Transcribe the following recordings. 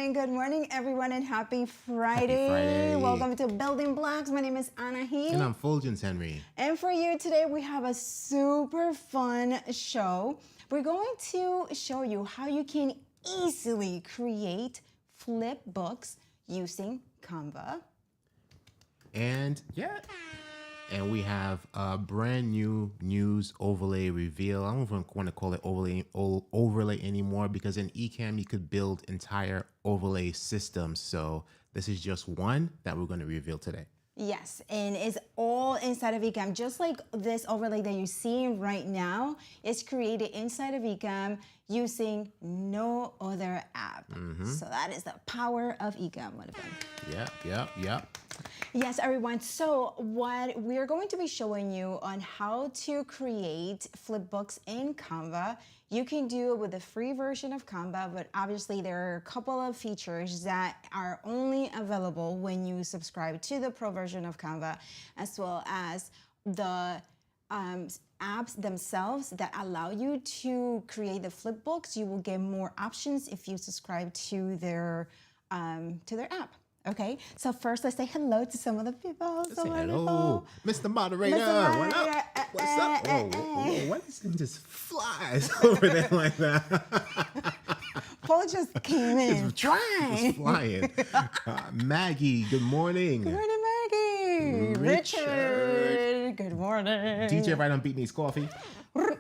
Good morning, everyone, and happy Friday. Happy Friday. Welcome to Building Blocks. My name is Anahi. And I'm Fuljens, Henry. And for you today, we have a super fun show. We're going to show you how you can easily create flip books using Canva. And we have a brand new news overlay reveal. I don't even want to call it overlay anymore, because in Ecamm you could build entire overlay systems. So this is just one that we're going to reveal today. Yes, and it's all inside of Ecamm. Just like this overlay that you're seeing right now is created inside of Ecamm using no other app. So that is the power of Ecamm. Yep. Yes, everyone. So what we're going to be showing you on how to create flipbooks in Canva. You can do it with the free version of Canva, but obviously there are a couple of features that are only available when you subscribe to the pro version of Canva, as well as the apps themselves that allow you to create the flipbooks. You will get more options if you subscribe to their app. Okay, so first let's say hello to some of the people. Say hello, Mr. Moderator. What up? What's up? Whoa, why does it just flies over there like that? Paul just came in. It's flying. Maggie, good morning. Good morning, Maggie. Richard, good morning. DJ right on Beat Needs Coffee.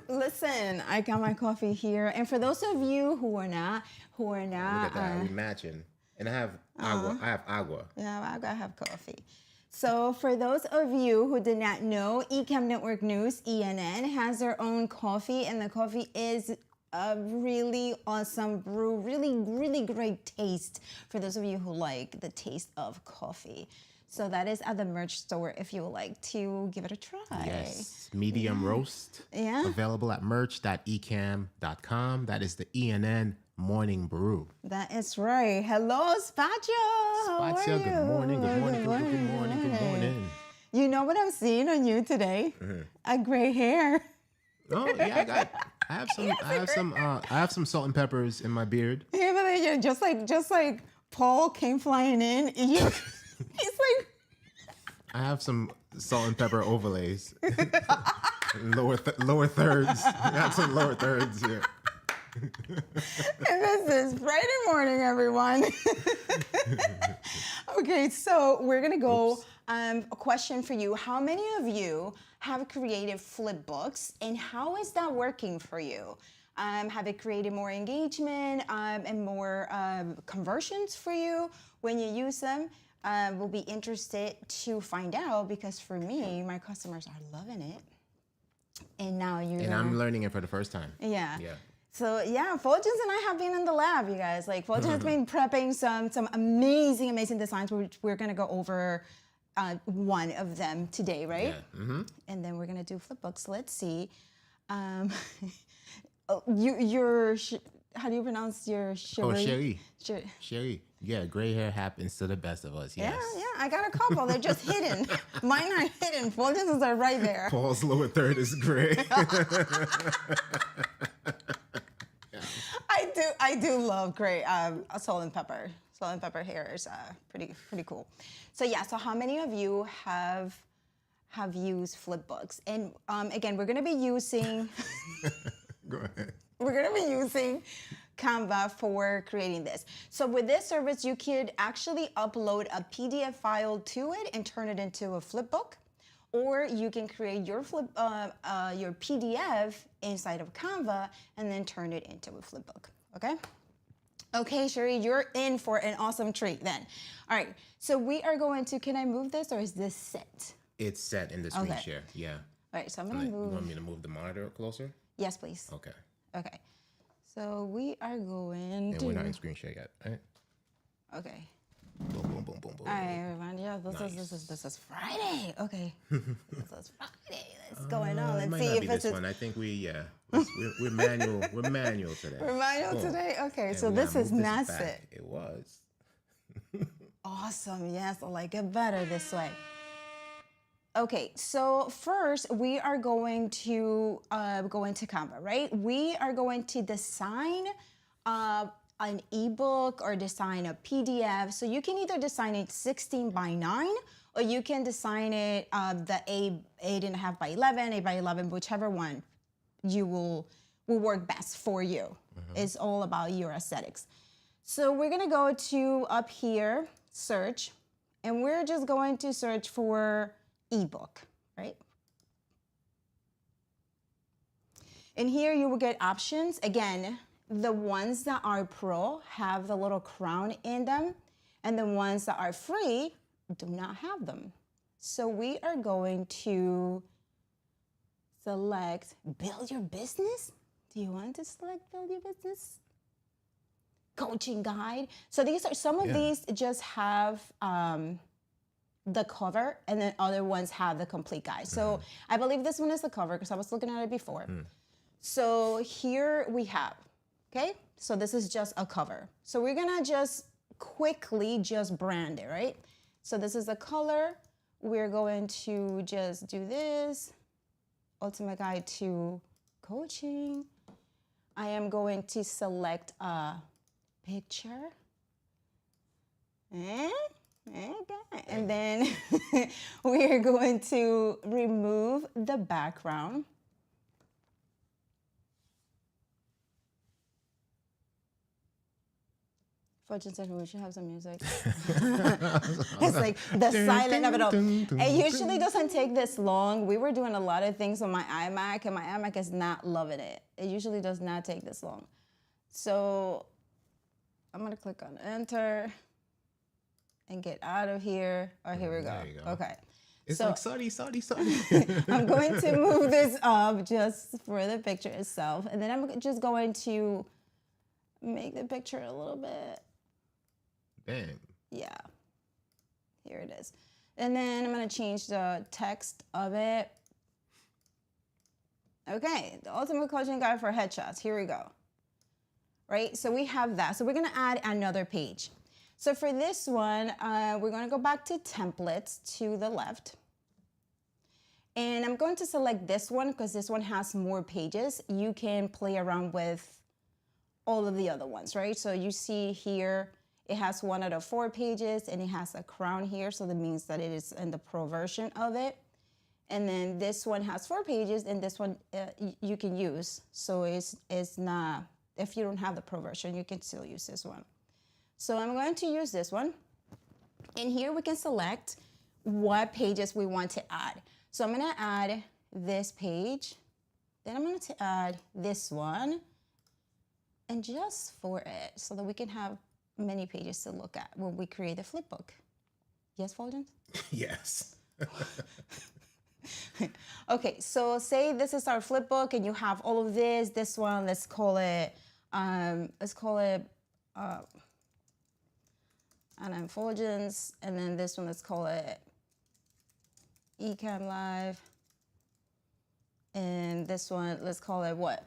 Listen, I got my coffee here, and for those of you who are not, Look at that, we matching. And I have agua. I have agua. Yeah, I have coffee. So for those of you who did not know, Ecamm Network News, ENN, has their own coffee, and the coffee is a really awesome brew, really great taste for those of you who like the taste of coffee. So that is at the merch store if you would like to give it a try. Yes, medium roast. Yeah. Available at merch.ecamm.com. That is the ENN Morning Brew. That is right. Hello, Spatio. Spatio, good morning. Good morning. You know what I'm seeing on you today? A gray hair. Oh yeah, I have some salt and peppers in my beard. Yeah, but you're just like Paul came flying in. He's like. I have some salt and pepper overlays. lower thirds. I got some lower thirds here. And this is Friday morning, everyone. Okay, so we're gonna go. A question for you: how many of you have created flip books, and how is that working for you? have it created more engagement and more conversions for you when you use them. We'll be interested to find out because for me, my customers are loving it. And now you're And I'm learning it for the first time. Yeah. Yeah. So yeah, Fuljens and I have been in the lab, you guys. Like Fuljens has been prepping some amazing designs, which we're gonna go over one of them today, right? Yeah. Mm-hmm. And then we're gonna do Flipbooks. Let's see. Your how do you pronounce your Oh, Cherie? Sherry. Yeah, gray hair happens to the best of us. Yes. Yeah, I got a couple. They're just hidden. Mine are hidden. Fuljens are right there. Paul's lower third is gray. I do love gray salt and pepper. Salt and pepper hair is pretty cool. So yeah, so how many of you have used Flipbooks? And again, we're gonna be using Go ahead. we're gonna be using Canva for creating this. So with this service, you could actually upload a PDF file to it and turn it into a flipbook, or you can create your your PDF inside of Canva and then turn it into a flipbook. Okay. Okay, Cherie, you're in for an awesome treat then. All right, so we are going to, can I move this or is this set? It's set in the screen Okay. share. Yeah. All right, so I'm gonna You move. want me to move the monitor closer? Yes, please. Okay. Okay, so we are going And to. we're not in screen share yet, right? Okay. Boom, boom, boom, boom, boom. All right, everyone. Yeah, this is Friday. Okay, this is Friday. What's going on? It Let's might see not if be this this is. one. I think we're manual. We're manual today. We're manual Boom. today. Okay, And so we this gotta is move not back. set. It was. Awesome. Yes, I like it better this way. Okay, so first we are going to go into Canva, right? We are going to design an ebook or design a PDF. So you can either design it 16 by 9 or you can design it the 8.5 by 11, 8 by 11, whichever one you will work best for you. It's all about your aesthetics. So we're gonna go to up here, search, and we're just going to search for ebook, right? And here you will get options. Again, the ones that are pro have the little crown in them, and the ones that are free do not have them. So we are going to select build your business. Do you want to select build your business? Coaching guide. So these are some of these just have the cover, and then other ones have the complete guide. So I believe this one is the cover because I was looking at it before. So here we have, okay? So this is just a cover. So we're gonna just quickly just brand it, right? So this is the color. We're going to just do this. Ultimate guide to coaching. I am going to select a picture. Okay. And then we are going to remove the background. Fortune said we should have some music. It's like the silent of it all. It usually doesn't take this long. We were doing a lot of things on my iMac, and my iMac is not loving it. It usually does not take this long. So I'm gonna click on enter and get out of here. Oh, here we go. There you go. Okay. It's So- like sorry. I'm going to move this up just for the picture itself. And then I'm just going to make the picture a little bit. Bam. Yeah, here it is. And then I'm gonna change the text of it. Okay, the ultimate coaching guide for headshots. Here we go. Right, so we have that. So we're gonna add another page. So for this one, we're gonna go back to templates to the left. And I'm going to select this one because this one has more pages. You can play around with all of the other ones, right? So you see here, it has 1 out of 4 pages and it has a crown here. So that means that it is in the pro version of it. And then this one has 4 pages and this one you can use. So it's not, if you don't have the pro version, you can still use this one. So I'm going to use this one. And here we can select what pages we want to add. So I'm gonna add this page. Then I'm going to add this one. and just for it, so that we can have many pages to look at when we create the flipbook. Yes, Fuljens? Yes. Okay, so say this is our flipbook and you have all of this. This one, let's call it and then Fuljens, and then this one, let's call it Ecamm Live. And this one, let's call it what?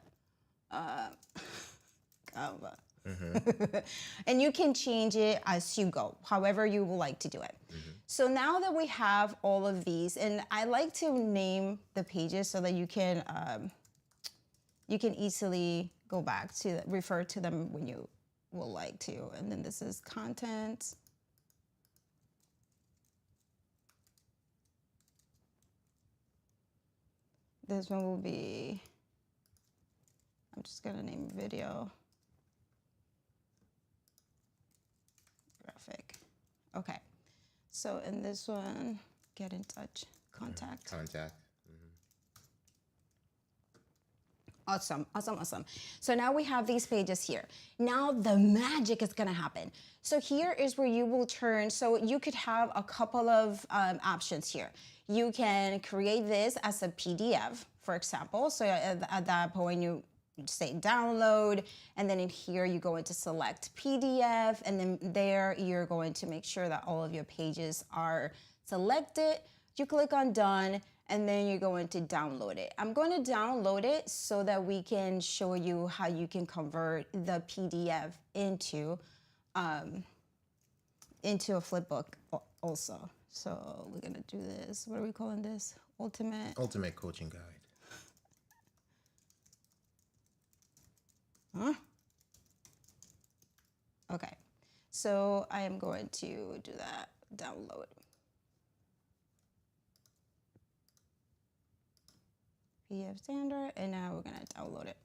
Canva. And you can change it as you go, however you would like to do it. So now that we have all of these, and I like to name the pages so that you can easily go back to refer to them when you would like to. And then this is content. This one will be, I'm just gonna name video. Graphic. Okay. So in this one, get in touch, contact. Contact. Awesome, awesome, awesome. So now we have these pages here. Now the magic is gonna happen. So here is where you will turn, so you could have a couple of options here. You can create this as a PDF, for example. So at that point, you say download, and then in here you go into select PDF, and then there you're going to make sure that all of your pages are selected. You click on done, and then you're going to download it. I'm going to download it so that we can show you how you can convert the PDF into a flipbook also. So we're gonna do this. What are we calling this? Ultimate Coaching Guide. Huh? Okay, so I am going to do that, download. PDF standard, and now we're gonna download it.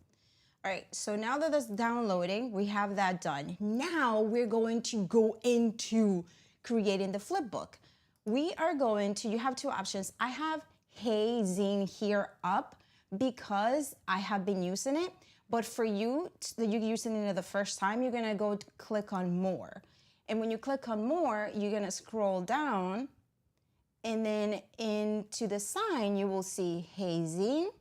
All right, so now that it's downloading, we have that done. Now we're going to go into creating the flipbook. We are going to, you have two options. I have Heyzine here up because I have been using it. But for you, that you're using it the first time, you're gonna go click on more. And when you click on more, you're gonna scroll down, and then into the sign, you will see Heyzine.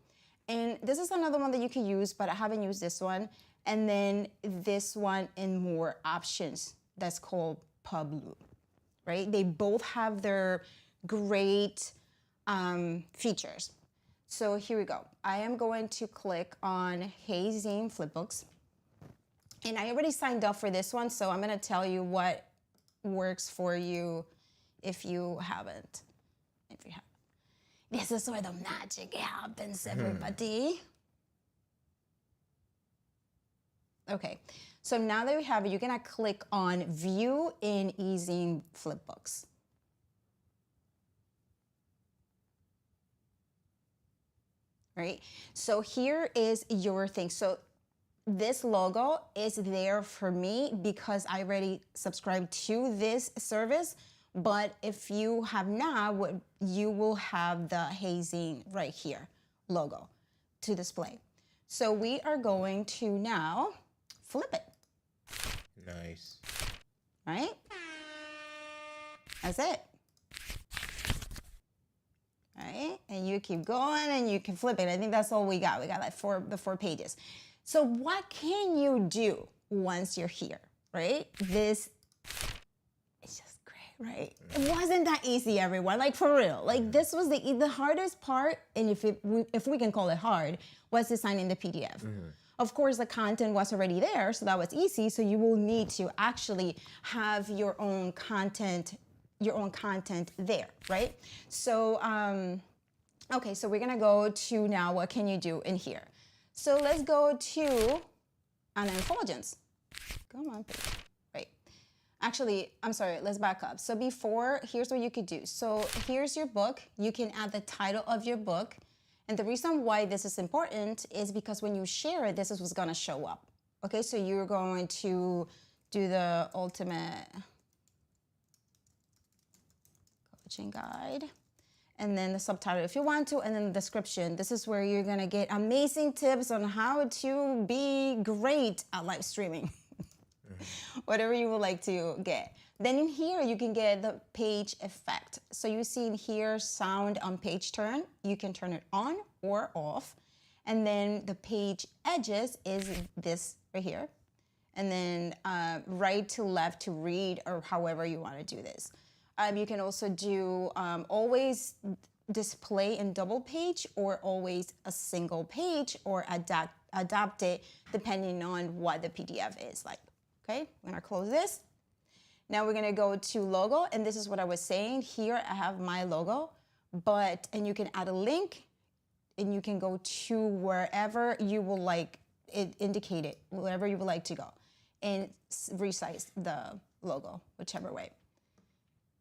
And this is another one that you can use, but I haven't used this one. And then this one and more options, that's called Publuu, right? They both have their great features. So here we go. I am going to click on Heyzine Flipbooks. And I already signed up for this one, so I'm gonna tell you what works for you if you haven't. This is where the magic happens, everybody. Okay, so now that we have it, you're gonna click on View in Heyzine Flipbooks. Right? So here is your thing. So this logo is there for me because I already subscribed to this service. But if you have not, you will have the Heyzine right here logo to display. So we are going to now flip it. Nice. Right? That's it. Right? And you keep going and you can flip it. I think that's all we got. We got like the four pages. So what can you do once you're here, right? This is just great, right? It wasn't that easy, everyone, like for real. Like this was the hardest part, and if we can call it hard, was designing the PDF. Of course, the content was already there, so that was easy. So you will need to actually have your own content there, right? So, okay, so we're gonna go to now, what can you do in here? So let's go to Fuljens. Come on, please. Right. Actually, I'm sorry, let's back up. So before, here's what you could do. So here's your book. You can add the title of your book. And the reason why this is important is because when you share it, this is what's gonna show up. Okay, so you're going to do the ultimate coaching guide. and then the subtitle if you want to, and then the description. This is where you're gonna get amazing tips on how to be great at live streaming. Whatever you would like to get. Then in here, you can get the page effect. So you see in here, sound on page turn. You can turn it on or off. And then the page edges is this right here. And then right to left to read, or however you want to do this. You can also do always display in double page, or always a single page, or adapt it depending on what the PDF is like. Okay, I'm gonna close this. Now we're gonna go to logo, and this is what I was saying. Here I have my logo, and you can add a link, and you can go to wherever you will like it, indicate it, wherever you would like to go, and resize the logo, whichever way.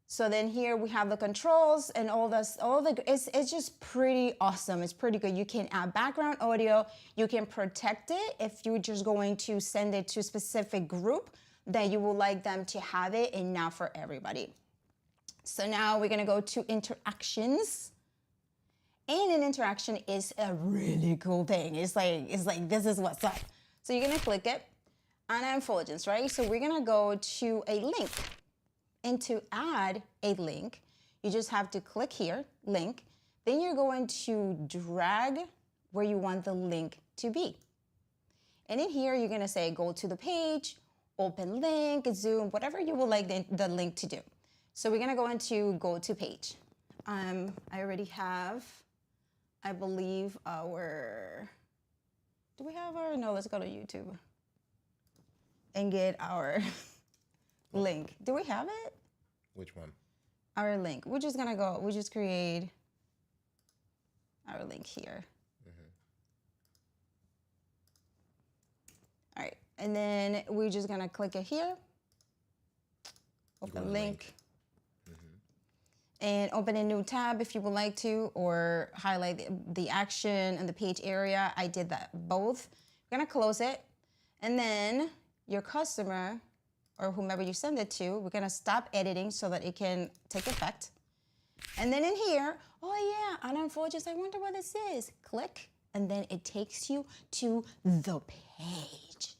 So then here we have the controls and all this, it's just pretty awesome. It's pretty good. You can add background audio. You can protect it if you're just going to send it to a specific group that you would like them to have it, and not for everybody. So now we're gonna go to interactions. And an interaction is a really cool thing. It's like this is what's up. So you're gonna click it, and I'm Fuljens, right? So we're gonna go to a link. And to add a link, you just have to click here, link. Then you're going to drag where you want the link to be. And in here, you're gonna say, go to the page, open link, zoom, whatever you would like the link to do. So we're gonna go into go to page. I already have, I believe do we have our, no, let's go to YouTube and get our link. Do we have it? Which one? Our link. We're just gonna go, we just create our link here. All right, and then we're just gonna click it here, open link, and open a new tab if you would like to, or highlight the action and the page area. I did that both. We're gonna close it, and then your customer, or whomever you send it to, we're gonna stop editing so that it can take effect. And then in here, oh yeah, and unfortunately, I wonder what this is. Click, and then it takes you to the page.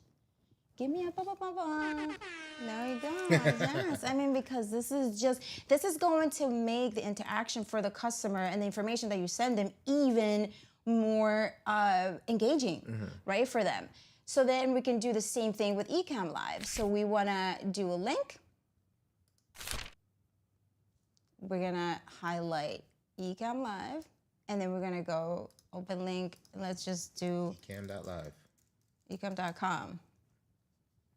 Give me a ba-ba-ba-ba. There you go, yes. I mean, because this is going to make the interaction for the customer and the information that you send them even more engaging, right, for them. So then we can do the same thing with Ecamm Live. So we wanna do a link. We're gonna highlight Ecamm Live, and then we're gonna go open link. Let's just do Ecamm.live. Ecamm.com.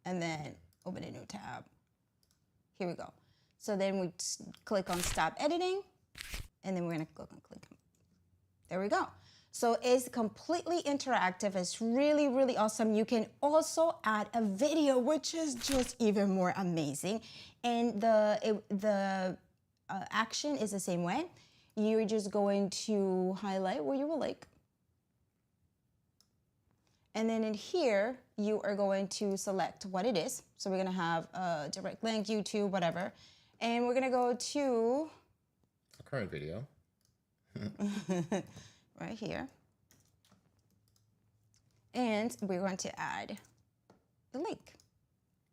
And then open a new tab. Here we go. So then we click on stop editing, and then we're gonna click on click. There we go. So it's completely interactive. It's really, really awesome. You can also add a video, which is just even more amazing. And the action is the same way. You're just going to highlight where you would like. And then in here, you are going to select what it is. So we're gonna have a direct link, YouTube, whatever. And we're gonna go to a current video. Right here. And we're going to add the link.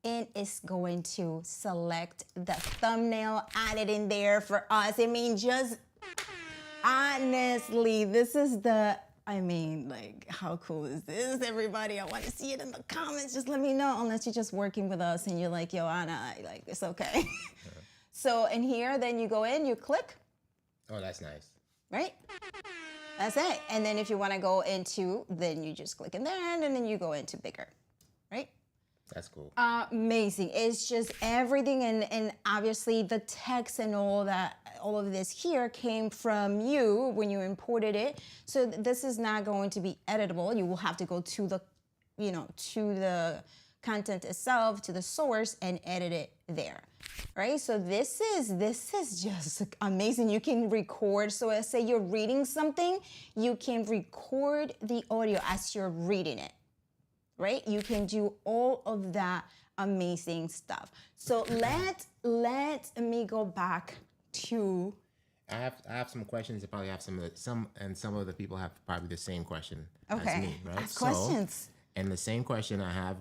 And it's going to select the thumbnail, add it in there for us. I mean, just honestly, this is like, how cool is this, everybody? I want to see it in the comments. Just let me know, unless you're just working with us and you're like, yo, Anna, like, it's okay. So in here, then you go in, you click. Oh, that's nice. Right? That's it. And then if you want to go into, then you just click in there, and then you go into bigger, right? That's cool. Amazing. It's just everything, and obviously the text and all of this here came from you when you imported it. So this is not going to be editable. You will have to go to the, to the content itself, to the source, and edit it there, right? So this is just amazing. You can record. So let's say you're reading something, you can record the audio as you're reading it, right? You can do all of that amazing stuff. So let me go back to I have some questions. I probably have some of the people have probably the same question as Okay. me, right? Ask questions. And the same question I have,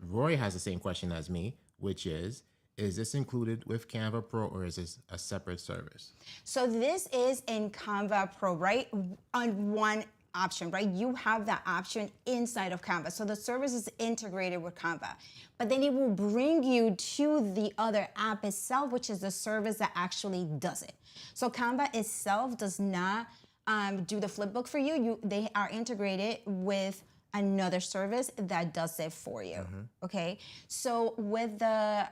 Roy has the same question as me, which is this included with Canva Pro or is this a separate service? So this is in Canva Pro, right? On one option, right? You have that option inside of Canva. So the service is integrated with Canva, but then it will bring you to the other app itself, which is the service that actually does it. So Canva itself does not do the flipbook for you. They are integrated with another service that does it for you. Okay. So with the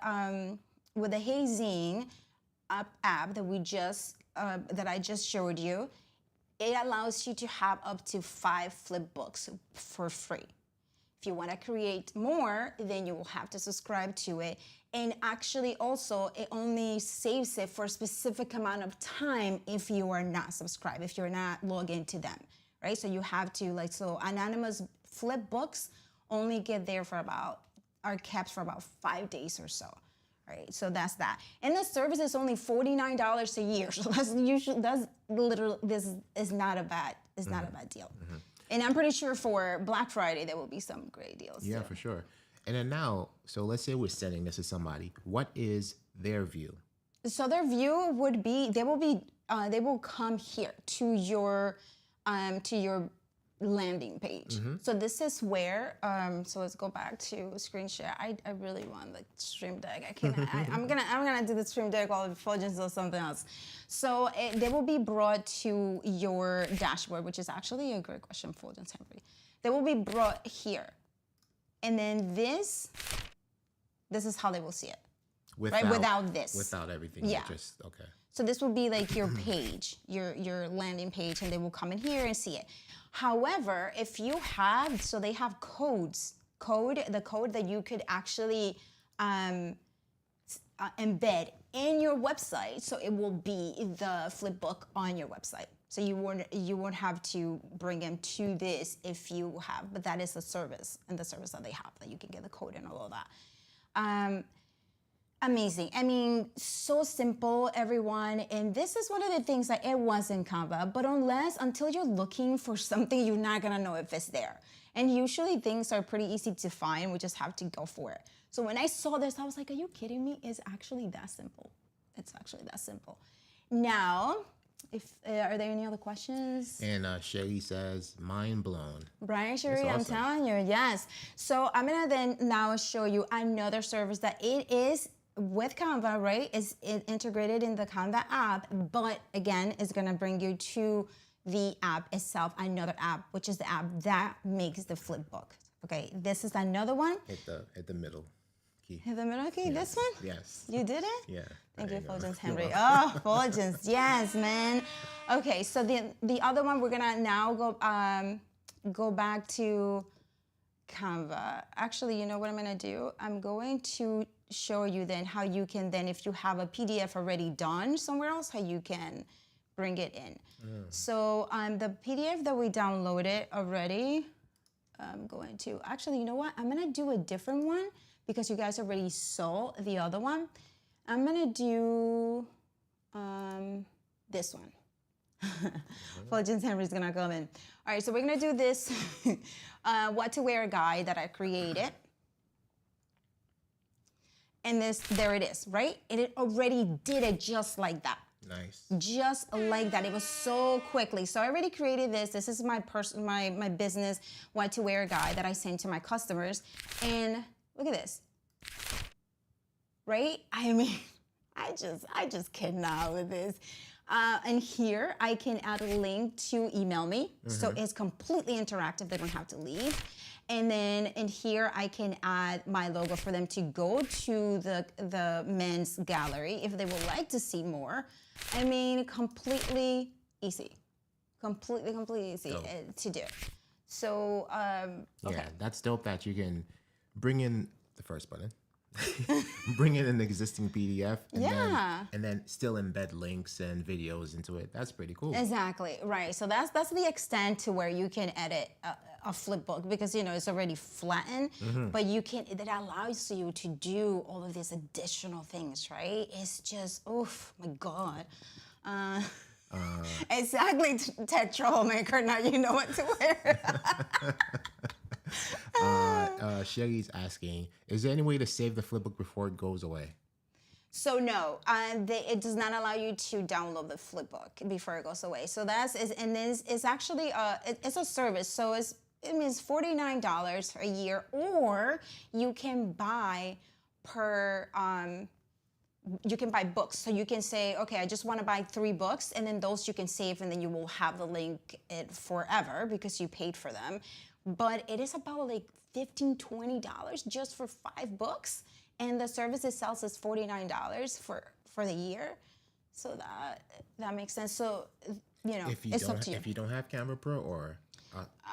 Heyzine app that we just that I just showed you, it allows you to have up to 5 flipbooks for free. If you want to create more, then you will have to subscribe to it. And actually also, it only saves it for a specific amount of time if you are not subscribed, if you're not logged into them, right? So you have to so anonymous flipbooks only get there are kept for about 5 days or so. Right, so that's that, and the service is only $49 a year. So that's literally, this is not a bad deal. And I'm pretty sure for Black Friday there will be some great deals. Yeah, too. for sure. And then now, so let's say we're sending this to somebody. What is their view? So their view would be they will come here to your landing page. So this is where, so let's go back to screen share. I really want the stream deck. I can't, I'm gonna do the stream deck while Fuljens does something else. So they will be brought to your dashboard, which is actually a great question, Fuljens Henry. They will be brought here. And then this is how they will see it. Without this. Without everything. Yeah. Just, okay. So this will be like your page, your landing page, and they will come in here and see it. However, if you have, so they have the code that you could actually embed in your website, so it will be the flipbook on your website. So you won't have to bring them to this if you have, but that is a service, and the service that they have that you can get the code and all of that. Amazing. I mean, so simple, everyone. And this is one of the things that it was in Canva, but until you're looking for something, you're not gonna know if it's there. And usually things are pretty easy to find. We just have to go for it. So when I saw this, I was like, are you kidding me? It's actually that simple. It's actually that simple. Now, are there any other questions? And Sherry says, mind blown. Brian, Sherry, That's I'm awesome. telling you, yes. So I'm gonna then now show you another service that it is with Canva, right? It's integrated in the Canva app, but again, it's gonna bring you to the app itself, another app, which is the app that makes the flipbook. Okay, this is another one. Hit the middle key. Hit the middle key, this one? Yes. You did it? Yeah. Thank there you, go. Fuljens Henry. Oh, Fuljens, yes, man. Okay, so the other one, we're gonna now go back to Canva. Actually, you know what I'm gonna do? I'm going to show you then how you can then, if you have a PDF already done somewhere else, how you can bring it in. So the PDF that we downloaded already, I'm going to, actually, you know what? I'm gonna do a different one because you guys already saw the other one. I'm gonna do this one. Fuljens Henry's gonna come in. All right, so we're gonna do this what to wear guide that I created. And there it is, right? And it already did it just like that. Nice. Just like that. It was so quickly. So I already created this. This is my business what to wear guide that I send to my customers. And look at this. Right? I mean, I just cannot with this. And here I can add a link to email me. So it's completely interactive. They don't have to leave. And then in here I can add my logo for them to go to the men's gallery if they would like to see more. I mean, completely easy. Completely easy to do. So, okay. Yeah, that's dope that you can bring in the first button. Bring in an existing PDF and then still embed links and videos into it. That's pretty cool. Exactly, right. So that's the extent to where you can edit a flipbook because, you know, it's already flattened, but that allows you to do all of these additional things, right? It's just, oh my God. Exactly, tech troublemaker. Now you know what to wear. Sherry's asking, is there any way to save the flipbook before it goes away? So no, it does not allow you to download the flipbook before it goes away. So it's actually it's a service. So it means $49 a year, or you can buy you can buy books. So you can say, okay, I just want to buy 3 books, and then those you can save, and then you will have the link it forever because you paid for them. But it is about like $15, $20 just for 5 books. And the service itself is $49 for the year. So that makes sense. So, it's up to you. If you don't have Canva Pro, or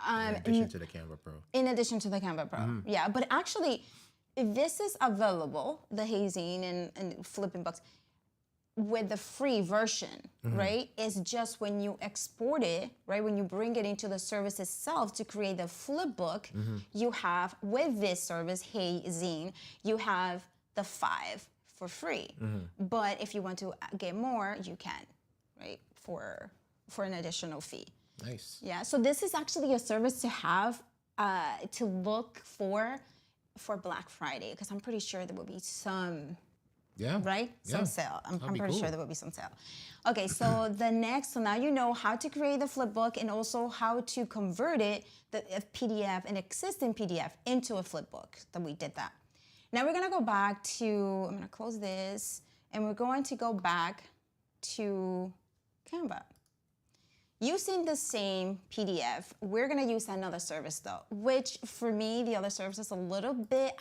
in addition to the Canva Pro? In addition to the Canva Pro, yeah. But actually, this is available, the Heyzine and Flipping Books, with the free version, right? It's just when you export it, right? When you bring it into the service itself to create the flipbook, you have, with this service, Heyzine, you have the 5 for free. But if you want to get more, you can, right? For an additional fee. Nice. Yeah, so this is actually a service to have, to look for Black Friday, because I'm pretty sure there will be some... Yeah. Right? Yeah. Some sale. I'm pretty cool. sure there will be some sale. Okay, so so now you know how to create the flipbook and also how to convert it, the PDF, an existing PDF, into a flipbook. That we did that. Now we're gonna go back to, I'm gonna close this, and we're going to go back to Canva. Using the same PDF, we're gonna use another service though, which for me, the other service is a little bit,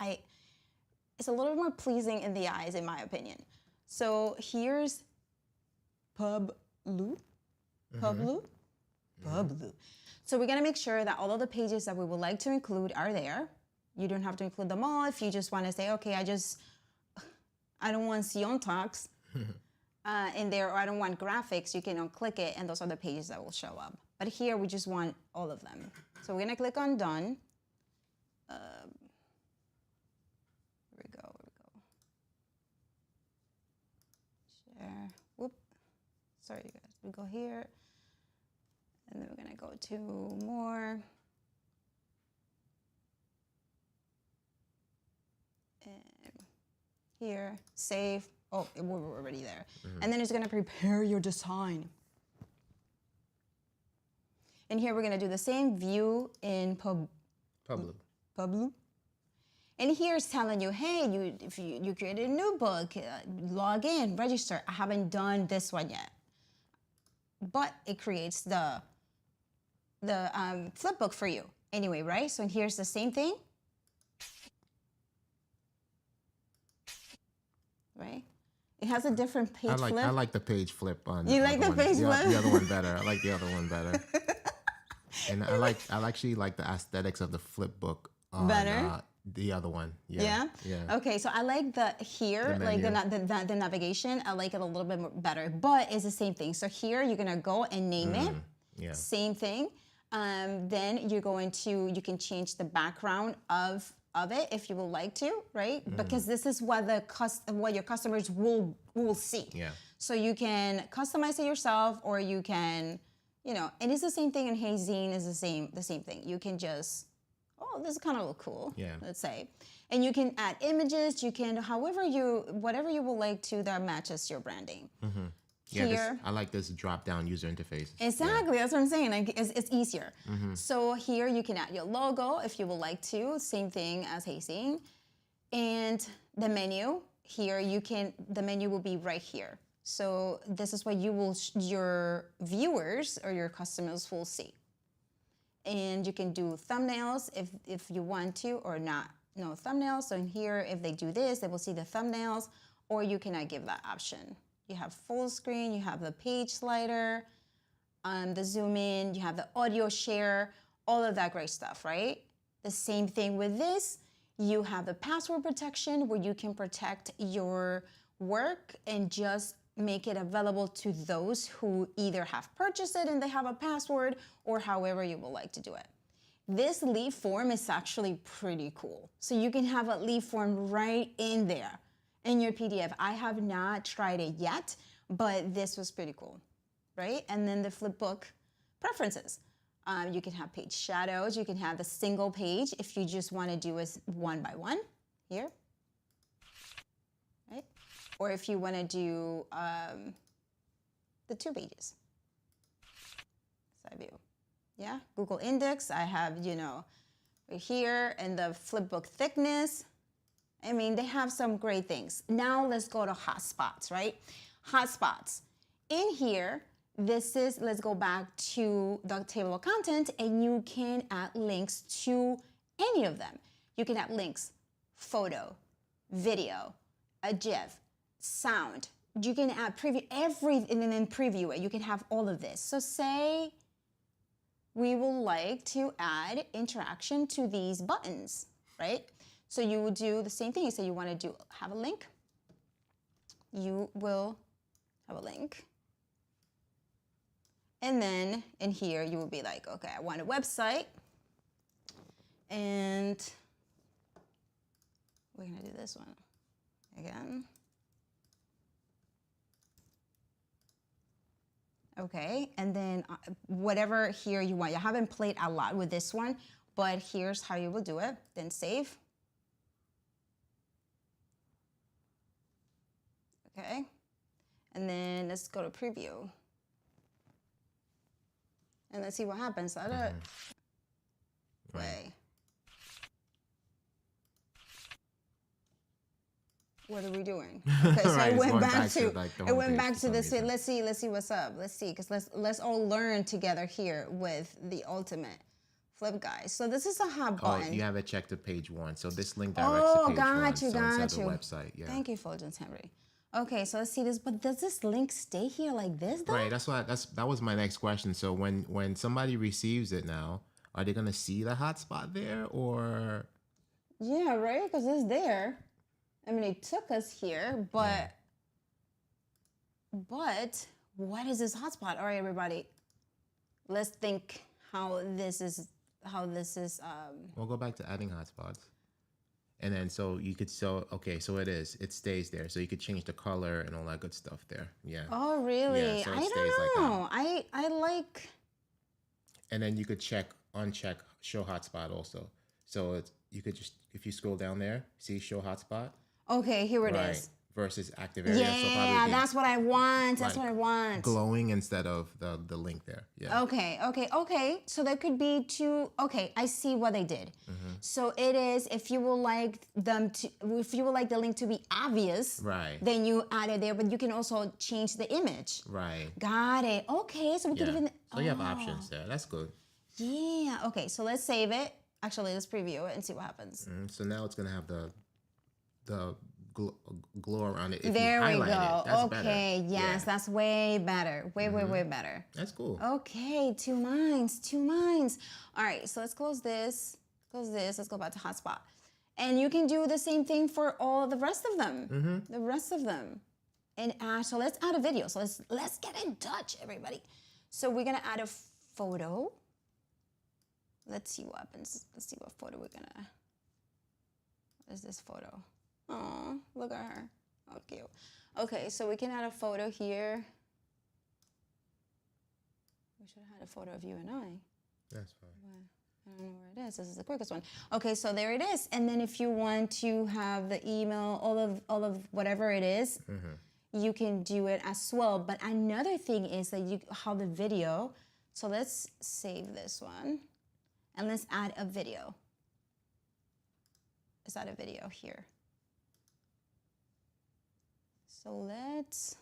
it's a little more pleasing in the eyes, in my opinion. So here's Publuu. Publuu? Publuu. So we're gonna make sure that all of the pages that we would like to include are there. You don't have to include them all. If you just wanna say, okay, I don't want Sion talks in there, or I don't want graphics, you can unclick it, and those are the pages that will show up. But here, we just want all of them. So we're gonna click on done. Whoop. Sorry, you guys. We go here, and then we're gonna go to more. And here, save. Oh, we're already there. And then it's gonna prepare your design. And here we're gonna do the same view in Publuu. And here it's telling you, hey, if you created a new book, log in, register. I haven't done this one yet. But it creates the flipbook for you anyway, right? So here's the same thing. Right? It has a different page flip. I like the page flip on. You like the page flip? The other one better. I like the other one better. And I actually like the aesthetics of the flipbook on, better. The other one. Yeah. Okay, so I like the navigation. I like it a little bit more better, but it's the same thing. So here you're gonna go and name it. Yeah. Same thing. Then you can change the background of it if you would like to, right? Because this is what your customers will see. Yeah. So you can customize it yourself, or you can, and it's the same thing in Heyzine. Is the same thing. You can just, oh, this kind of look cool. Yeah. Let's say, and you can add images. You can whatever you would like to that matches your branding. Yeah, Here, I like this drop-down user interface. Exactly, that's what I'm saying. Like, it's easier. So here you can add your logo if you would like to. Same thing as Heyzine. And the menu, here the menu will be right here. So this is what your viewers or your customers will see. And you can do thumbnails if you want to, or not. No thumbnails. So in here, if they do this, they will see the thumbnails, or you cannot give that option. You have full screen, you have the page slider, the zoom in, you have the audio share, all of that great stuff, right? The same thing with this. You have the password protection, where you can protect your work and just make it available to those who either have purchased it and they have a password, or however you would like to do it. This lead form is actually pretty cool. So you can have a lead form right in there in your PDF. I have not tried it yet, but this was pretty cool, right? And then the flipbook preferences. You can have page shadows. You can have the single page if you just want to do it one by one here, right? Or if you want to do the 2 pages. Side view. Yeah, Google Index. I have, right here, and the flipbook thickness. I mean, they have some great things. Now let's go to hotspots, right? Hotspots. In here, let's go back to the table of content, and you can add links to any of them. You can add links, photo, video, a GIF, sound. You can add preview, everything, and then preview it. You can have all of this. So say we would like to add interaction to these buttons, right? So you would do the same thing. You say you want to have a link. You will have a link. And then in here, you will be like, okay, I want a website. And we're going to do this one again. Okay, and then whatever here you want. I haven't played a lot with this one, but here's how you will do it. Then save. Okay, and then let's go to preview. And let's see what happens. Let it play. What are we doing? Okay, so Right, it went back to like, it went back to this. Let's see what's up. Let's see, because let's all learn together here with the ultimate flip guys. So this is a hot button. Oh, you have it checked to page 1. So this link directs to page 1. got you. The website. Yeah. Thank you, Fuljens Henry. Okay, so let's see this. But does this link stay here like this, though? Right. That was my next question. So when somebody receives it now, are they gonna see the hotspot there or? Yeah, right. Because it's there. I mean, it took us here, but what is this hotspot? All right, everybody, let's think how this is. We'll go back to adding hotspots, and then so you could so it stays there. So you could change the color and all that good stuff there. Yeah. Oh, really? Yeah, so I don't know. I like. And then you could uncheck show hotspot also. So you could just, if you scroll down there, see show hotspot. Okay, here it is. Versus active area. Yeah, so that's what I want. That's what I want. Glowing instead of the link there. Yeah. Okay. So there could be 2. Okay, I see what they did. So it is, if you would like the link to be obvious, right, then you add it there. But you can also change the image. Right. Got it. Okay, so we could even. So you have options there. That's good. Yeah. Okay, so let's save it. Actually, let's preview it and see what happens. So now it's gonna have the glow around it. If there you we highlight go. It, that's okay, better. yes, that's way better. Way better. That's cool. Okay, 2 minds. All right, so let's close this. Let's go back to hotspot. And you can do the same thing for all the rest of them. The rest of them. And so let's add a video. So let's get in touch, everybody. So we're gonna add a photo. Let's see what happens. Let's see what photo we're gonna. What is this photo? Oh, look at her. Oh, cute. Okay, so we can add a photo here. We should have had a photo of you and I. That's fine. I don't know where it is. This is the quickest one. Okay, so there it is. And then if you want to have the email, all of whatever it is, you can do it as well. But another thing is that how the video. So let's save this one, and let's add a video. Let's add a video here. So let's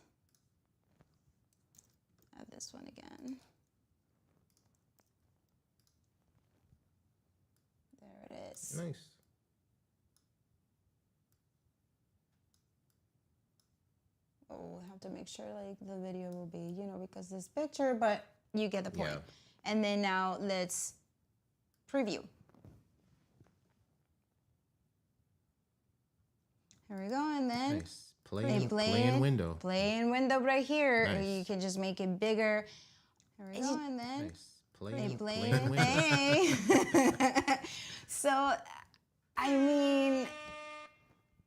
add this one again. There it is. Nice. Oh, we have to make sure like the video will be, because this picture, but you get the point. Yeah. And then now let's preview. Here we go, and then nice. Play in window. Play in window right here. Nice. You can just make it bigger. Here we go, and then nice. Play in window. So, I mean,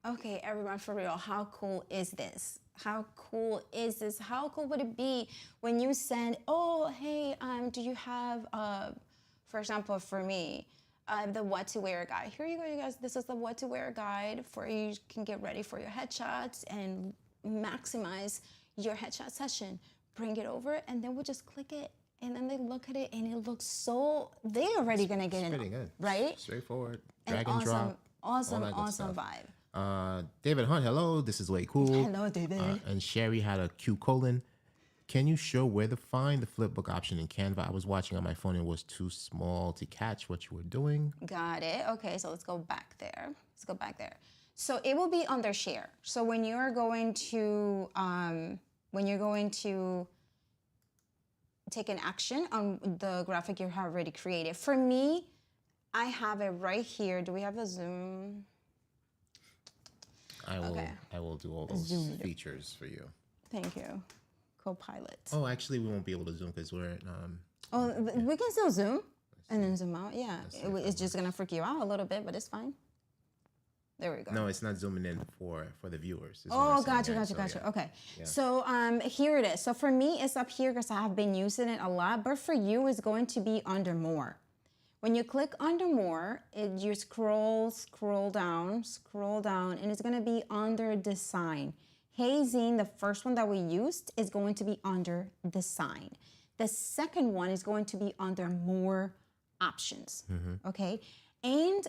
Okay, everyone, for real, how cool is this? How cool is this? How cool would it be when you send, oh, hey, do you have, for example, for me, the what to wear guide. Here you go, you guys. This is the what to wear guide for you can get ready for your headshots and maximize your headshot session. Bring it over, and then we'll just click it. And then they look at it, and it looks so, they're already going to get it, Pretty good. right? Straightforward. And Drag and drop. Awesome all that good stuff. vibe. David Hunt, hello. This is way cool. Hello, David. And Sherry had a Q colon. Can you show where to find the flipbook option in Canva? I was watching on my phone. It was too small to catch what you were doing. Got it. Okay, so let's go back there. Let's go back there. So it will be under share. So when you're going to take an action on the graphic you have already created. For me, I have it right here. Do we have a zoom? I will do all those features for you. Thank you. Copilot. Oh, actually, we won't be able to zoom because we're at. We can still zoom and then zoom out. Yeah, it's just gonna freak you out a little bit, but it's fine. There we go. No, it's not zooming in for the viewers. Oh, gotcha. Okay. Yeah. So here it is. So for me, it's up here because I have been using it a lot. But for you, it's going to be under more. When you click under more, you scroll down, and it's going to be under design. Heyzine, the first one that we used, is going to be under design. The second one is going to be under more options. Okay. And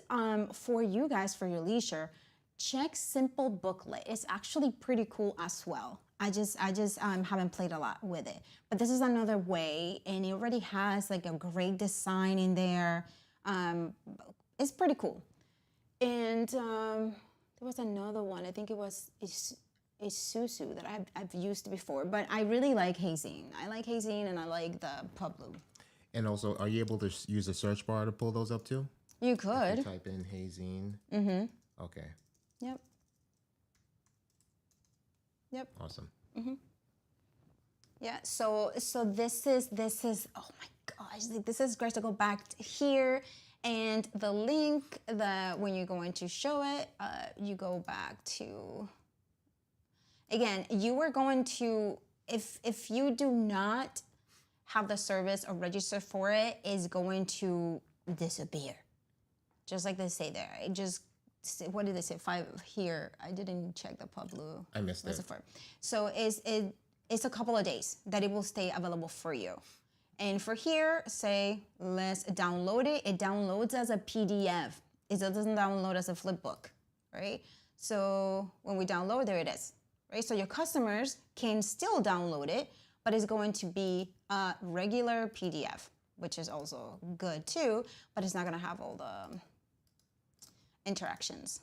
for you guys, for your leisure, check simple booklet. It's actually pretty cool as well. I just haven't played a lot with it, but this is another way, and it already has like a great design in there. It's pretty cool. And there was another one. I think it was Isuzu that I've used before, but I really like Heyzine. I like Heyzine, and I like the Publuu. And also, are you able to use the search bar to pull those up too? You could. If you type in Heyzine. Okay. Yep. Awesome. Yeah. So this is. Oh my gosh! This is great to go back here, and the link that when you're going to show it, you go back to. Again, you are going to if you do not have the service or register for it, is going to disappear. Just like they say there. It just, what did they say? 5 here. I didn't check the Publuu. I missed it. So it's a couple of days that it will stay available for you. And for here, say, let's download it. It downloads as a PDF. It doesn't download as a flipbook, right? So when we download, there it is, right? So your customers can still download it, but it's going to be a regular PDF, which is also good too, but it's not gonna have all the interactions,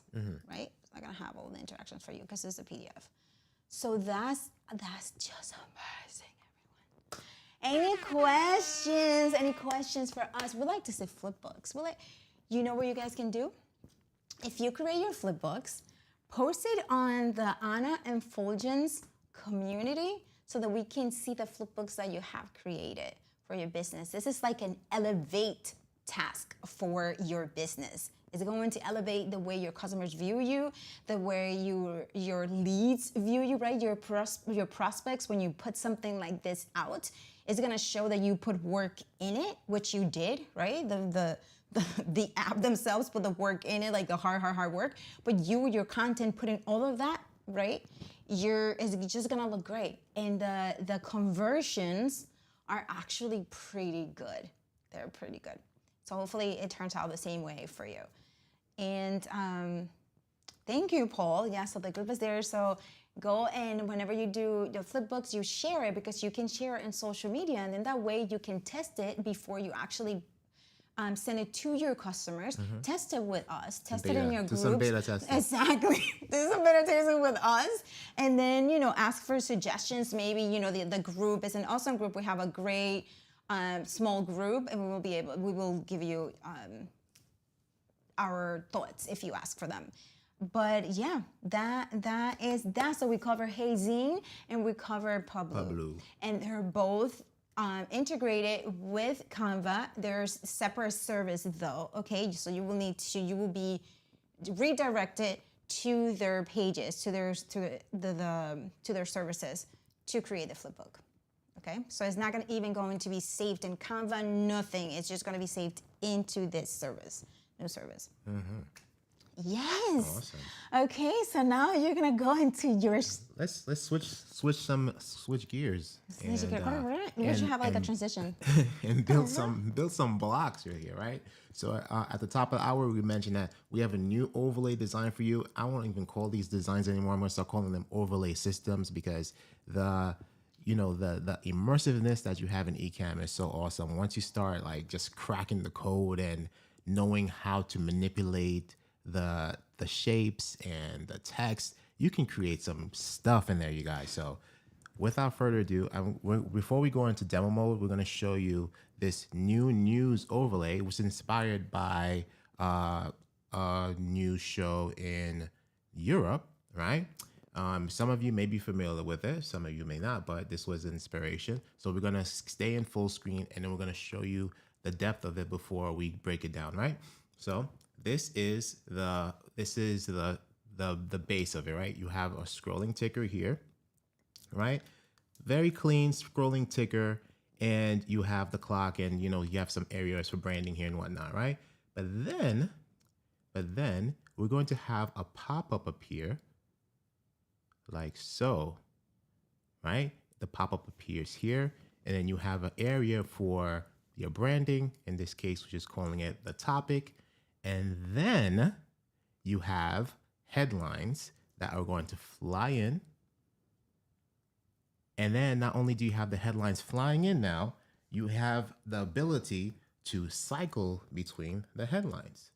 right? It's not gonna have all the interactions for you because it's a PDF. So that's just amazing, everyone. Any questions? Any questions for us? We like to say flipbooks. You know what you guys can do? If you create your flipbooks, post it on the Anna and Fuljens community so that we can see the flipbooks that you have created for your business. This is like an elevate task for your business. It's going to elevate the way your customers view you, the way your leads view you, right? Your prospects, when you put something like this out, it's gonna show that you put work in it, which you did, right? The app themselves put the work in it, like the hard work, but your content, putting all of that, right? It's just gonna look great. And the conversions are actually pretty good. They're pretty good. So hopefully it turns out the same way for you. And thank you, Paul. Yeah, so the group is there. So go, and whenever you do the flipbooks, you share it, because you can share it in social media, and then that way you can test it before you actually send it to your customers. Test it with us. Test it in your groups. Do some beta testing. Exactly. Do some beta testing with us, and then ask for suggestions. Maybe the group is an awesome group. We have a great small group, and we will give you our thoughts if you ask for them. But yeah, that's so we cover Heyzine and we cover Publuu, and they're both integrated with Canva. There's separate service though, okay? So you will be redirected to their pages, to their to their services to create the flipbook. Okay, so it's not even going to be saved in Canva, nothing. It's just going to be saved into this service, new service. Yes. Awesome. Okay, so now you're gonna go into your. Let's switch gears. We should have like a transition. And build some blocks right here, right? So at the top of the hour, we mentioned that we have a new overlay design for you. I won't even call these designs anymore. I'm gonna start calling them overlay systems because the immersiveness that you have in Ecamm is so awesome. Once you start like just cracking the code and knowing how to manipulate the shapes and the text, you can create some stuff in there, you guys. So without further ado, before we go into demo mode, we're going to show you this new news overlay, which is inspired by a news show in Europe, right? Some of you may be familiar with it, some of you may not, but this was inspiration. So we're going to stay in full screen and then we're going to show you the depth of it before we break it down, right? So this is the base of it, right? You have a scrolling ticker here, right? Very clean scrolling ticker, and you have the clock, and you have some areas for branding here and whatnot, right? But then we're going to have a pop-up appear like so, right? The pop-up appears here, and then you have an area for your branding. In this case, we're just calling it the topic. And then you have headlines that are going to fly in. And then not only do you have the headlines flying in now, you have the ability to cycle between the headlines.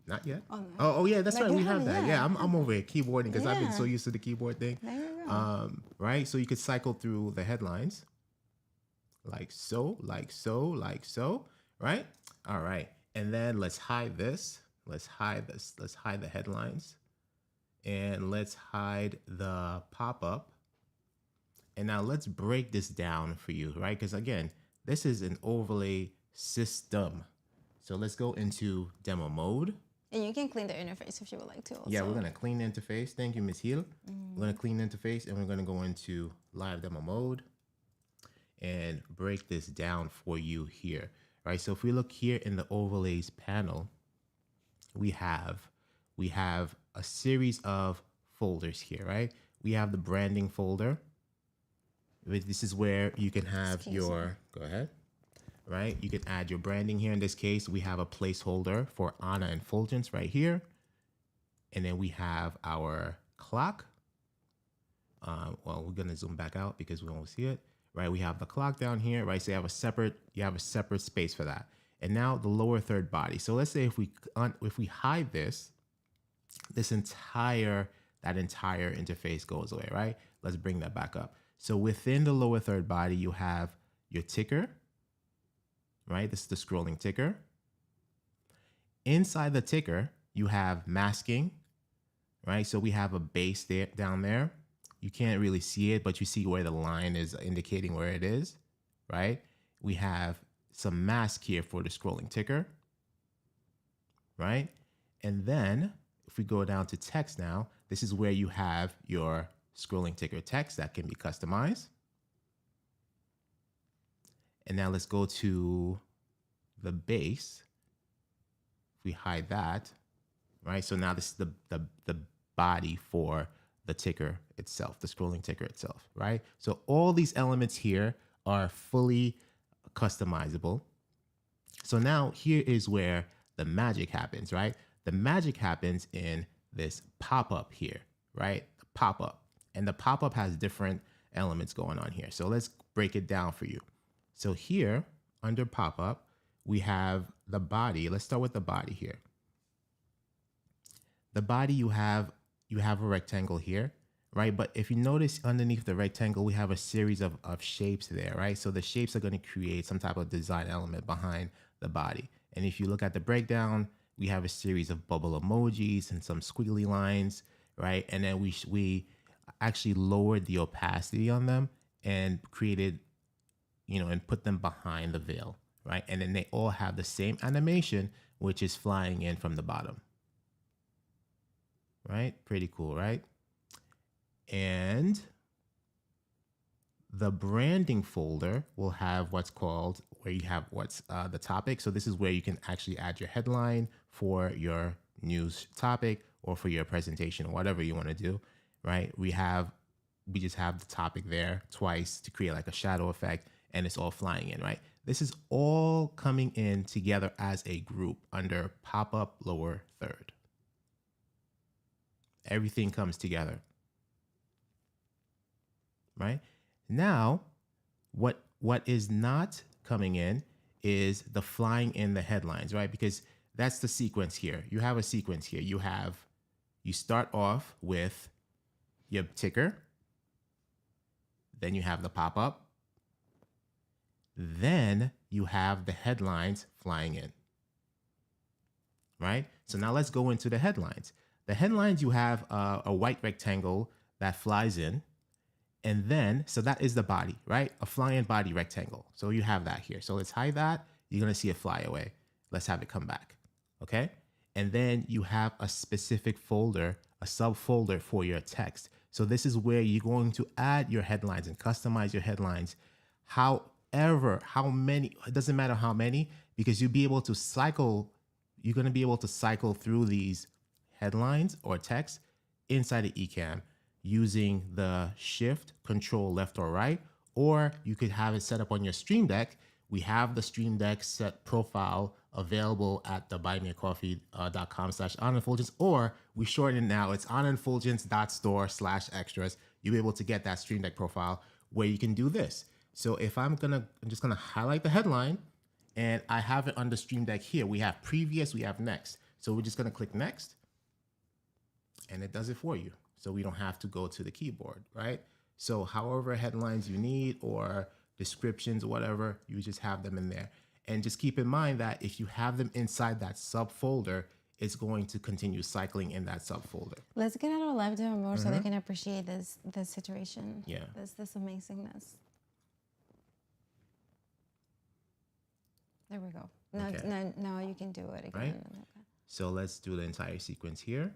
Not yet. Oh yeah, that's right. We have that. Yeah, I'm over here keyboarding because I've been so used to the keyboard thing. There you go. Right? So you could cycle through the headlines. Like so, like so, like so, right? All right. And then let's hide this. Let's hide this. Let's hide the headlines. And let's hide the pop-up. And now let's break this down for you, right? Because again, this is an overlay system. So let's go into demo mode. And you can clean the interface if you would like to also. Yeah, we're going to clean the interface. Thank you, Ms. Hill. We're going to clean the interface and we're going to go into live demo mode and break this down for you here, right? So if we look here in the overlays panel, we have a series of folders here, right? We have the branding folder. This is where you can have your, go ahead, right? You can add your branding here. In this case, we have a placeholder for Anna and Fuljens right here. And then we have our clock. Well, we're gonna zoom back out because we won't see it. Right, we have the clock down here, right? So you have a separate space for that. And now the lower third body. So let's say if we hide that entire interface goes away, right? Let's bring that back up. So within the lower third body, you have your ticker, right? This is the scrolling ticker. Inside the ticker, you have masking, right? So we have a base there down there. You can't really see it, but you see where the line is indicating where it is, right? We have some mask here for the scrolling ticker, right? And then if we go down to text now, this is where you have your scrolling ticker text that can be customized. And now let's go to the base. If we hide that, right? So now this is the body for the ticker itself, the scrolling ticker itself, right? So all these elements here are fully customizable. So now here is where the magic happens, right? The magic happens in this pop-up here, right? The pop-up. And the pop-up has different elements going on here. So let's break it down for you. So here under pop-up, we have the body. Let's start with the body here. The body, you have a rectangle here, right? But if you notice underneath the rectangle, we have a series of shapes there, right? So the shapes are going to create some type of design element behind the body. And if you look at the breakdown, we have a series of bubble emojis and some squiggly lines, right? And then we actually lowered the opacity on them and created, and put them behind the veil, right? And then they all have the same animation, which is flying in from the bottom. right? Pretty cool, right? And the branding folder will have what's called, where you have what's the topic. So this is where you can actually add your headline for your news topic or for your presentation or whatever you want to do, right? We just have the topic there twice to create like a shadow effect, and it's all flying in, right? This is all coming in together as a group under pop-up lower third. Everything comes together, right? Now, what is not coming in is the flying in the headlines, right? Because that's the sequence here. You have a sequence here. You start off with your ticker, then you have the pop-up, then you have the headlines flying in, right? So now let's go into the headlines. The headlines, you have a white rectangle that flies in. And then, so that is the body, right? A flying body rectangle. So you have that here. So let's hide that. You're going to see it fly away. Let's have it come back. Okay. And then you have a specific folder, a subfolder for your text. So this is where you're going to add your headlines and customize your headlines. However, how many, it doesn't matter how many, because you'll be able to cycle, you're going to be able to cycle through these headlines or text inside of Ecamm using the shift, control, left or right, or you could have it set up on your Stream Deck. We have the Stream Deck set profile available at the buymeacoffee.com/onandfuljens, or we shorten it now. It's onandfuljens.store/extras. You'll be able to get that Stream Deck profile where you can do this. So if I'm just gonna highlight the headline, and I have it under Stream Deck here. We have previous, we have next. So we're just gonna click next, and it does it for you. So we don't have to go to the keyboard, right? So however headlines you need or descriptions or whatever, you just have them in there. And just keep in mind that if you have them inside that subfolder, it's going to continue cycling in that subfolder. Let's get out of live demo mode so they can appreciate this situation. Yeah. This amazingness. There we go. Now, Okay. now you can do it again. Right? Okay. So let's do the entire sequence here.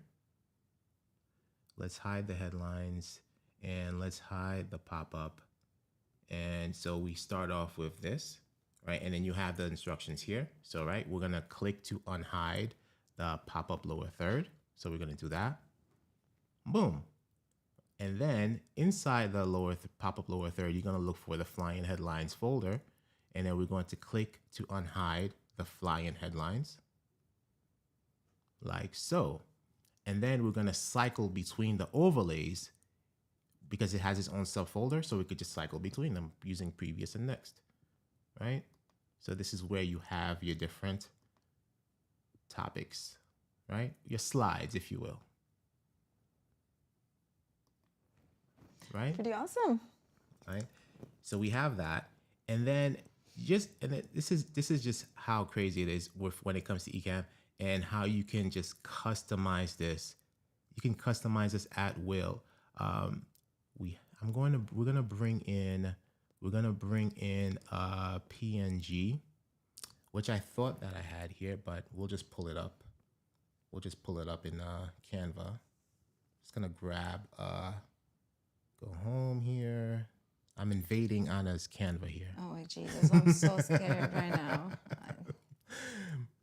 Let's hide the headlines and let's hide the pop-up. And so we start off with this, right? And then you have the instructions here. So, right, we're gonna click to unhide the pop-up lower third. So we're gonna do that. Boom. And then inside the pop-up lower third, you're gonna look for the flying headlines folder. And then we're going to click to unhide the flying headlines, like so. And then we're going to cycle between the overlays because it has its own subfolder. So we could just cycle between them using previous and next, right? So this is where you have your different topics, right? Your slides, if you will. Right? Pretty awesome. Right? So we have that. And then this is just how crazy it is when it comes to Ecamm and how you can just customize this. You can customize this at will. We're gonna bring in a PNG, which I thought that I had here, but we'll just pull it up. We'll just pull it up in Canva. Just gonna grab go home here. I'm invading Anna's Canva here. Oh, Jesus, I'm so scared right now.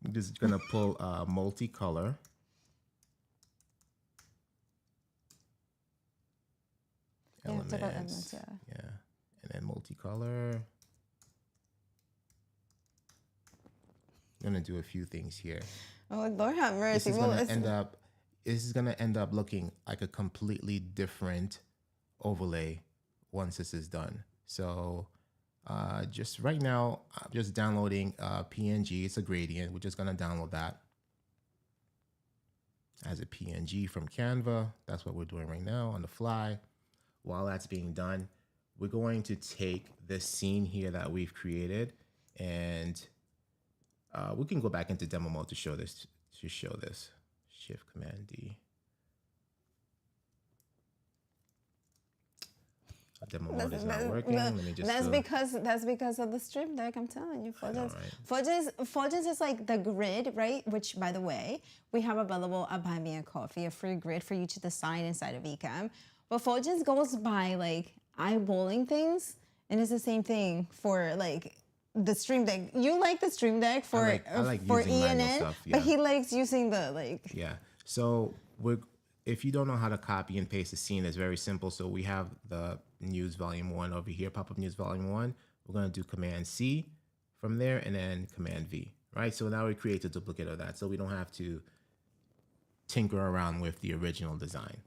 I'm just gonna pull multicolor. Elements. Yeah. And then multicolor. I'm gonna do a few things here. Oh, Lord have mercy. This is gonna end up looking like a completely different overlay once this is done. So just right now, I'm just downloading PNG. It's a gradient. We're just gonna download that as a PNG from Canva. That's what we're doing right now on the fly. While that's being done, we're going to take this scene here that we've created, and we can go back into demo mode to show this. Shift Command D. demo mode is not working. Let me just that's because of the Stream Deck. I'm telling you, Fuljens. Right? Fuljens is like the grid, right? Which, by the way, we have available at Buy Me a Coffee, a free grid for you to design inside of Ecamm. But Fuljens goes by like eyeballing things, and it's the same thing for like the Stream Deck. You like the Stream Deck for I like for using manual ENN, stuff, yeah. but he likes using the like. Yeah. So if you don't know how to copy and paste a scene, it's very simple. So we have the news volume 1 over here, pop-up news volume 1. We're going to do Command C from there and then Command V, right? So now we create a duplicate of that so we don't have to tinker around with the original design,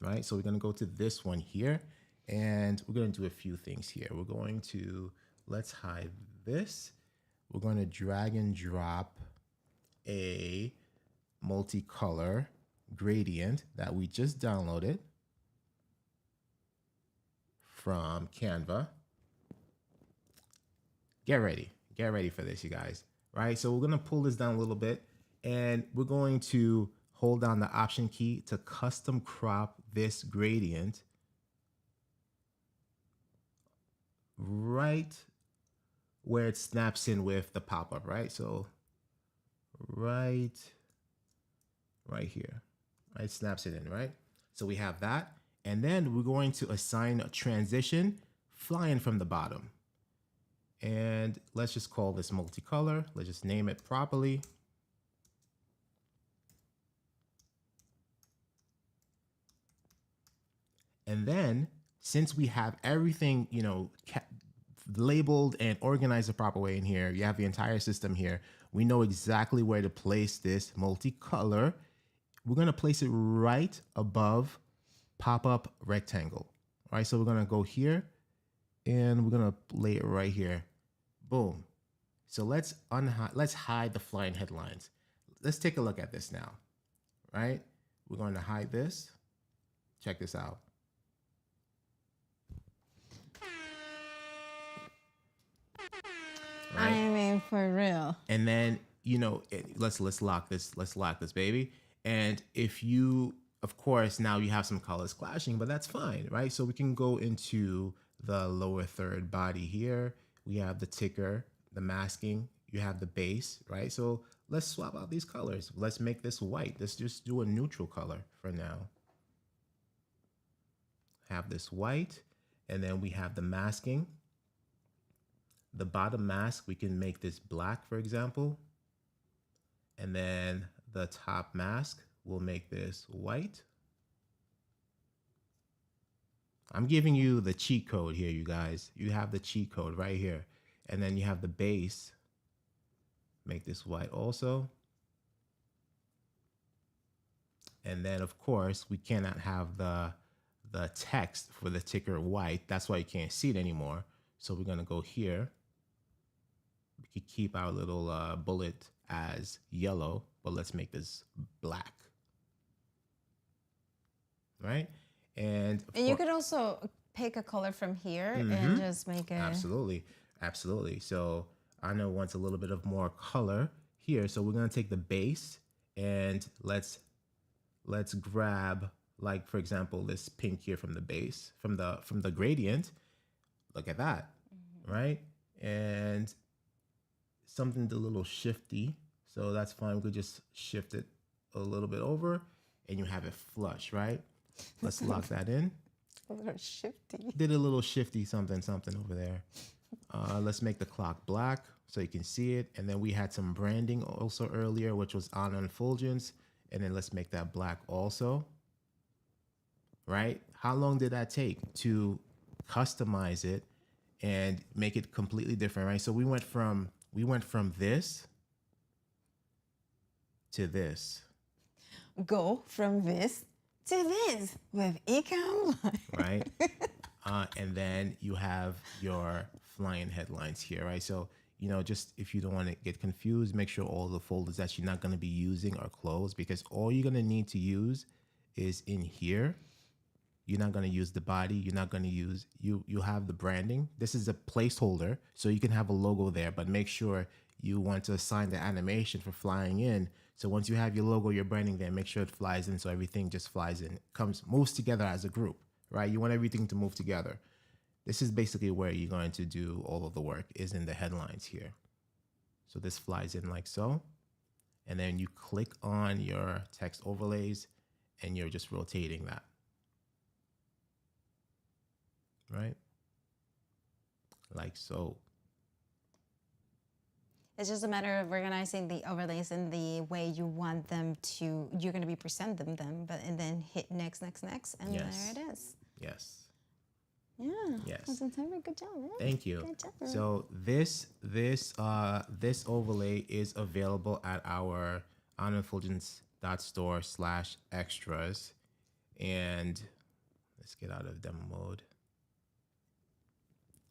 right? So we're going to go to this one here and we're going to do a few things here. We're going to, let's hide this. We're going to drag and drop a multicolor gradient that we just downloaded from Canva. Get ready for this, you guys, right? So we're going to pull this down a little bit and we're going to hold down the Option key to custom crop this gradient right where it snaps in with the pop-up, right? So right here, right? Snaps it in, right? So we have that. And then we're going to assign a transition flying from the bottom. And let's just call this multicolor. Let's just name it properly. And then since we have everything, you know, labeled and organized the proper way in here, you have the entire system here. We know exactly where to place this multicolor. We're going to place it right above pop-up rectangle. All right, so we're going to go here and we're going to lay it right here. Boom. So let's hide the flying headlines. Let's take a look at this now, right? We're going to hide this. Check this out. Right? I mean, for real. And then, you know, let's lock this. Let's lock this, baby. And if you, of course, now you have some colors clashing, but that's fine, right? So we can go into the lower third body here. We have the ticker, the masking, you have the base, right? So let's swap out these colors. Let's make this white. Let's just do a neutral color for now. Have this white, and then we have the masking. The bottom mask, we can make this black, for example. And then the top mask, we'll make this white. I'm giving you the cheat code here, you guys. You have the cheat code right here. And then you have the base. Make this white also. And then, of course, we cannot have the text for the ticker white. That's why you can't see it anymore. So we're going to go here. We could keep our little bullet as yellow, but let's make this black. Right? And you could also pick a color from here and just make it. Absolutely. Absolutely. So Anna wants a little bit of more color here. So we're going to take the base and let's grab, like, for example, this pink here from the base, from the gradient. Look at that. Right? And something a little shifty. So that's fine. We could just shift it a little bit over and you have it flush, right? Let's lock that in. A little shifty. Did a little shifty something over there. Let's make the clock black so you can see it. And then we had some branding also earlier, which was on Fuljens. And then let's make that black also. Right? How long did that take to customize it and make it completely different, right? So we went from this to this. Go from this to this with Ecamm. Right? And then you have your flying headlines here, right? So, you know, just if you don't want to get confused, make sure all the folders that you're not going to be using are closed, because all you're going to need to use is in here. You're not going to use the body. You're not going to use, you have the branding. This is a placeholder, so you can have a logo there, but make sure you want to assign the animation for flying in. So once you have your logo, your branding there, make sure it flies in so everything just flies in, moves together as a group, right? You want everything to move together. This is basically where you're going to do all of the work, is in the headlines here. So this flies in like so. And then you click on your text overlays and you're just rotating that. Right? Like so. It's just a matter of organizing the overlays in the way you want them to, you're going to be presenting them, and then hit next, and Yes. there it is. Yes. Yeah. Yes. That's a good job. Yeah. Thank you. Good job. So this overlay is available at our on Fuljens.store/extras. And let's get out of demo mode.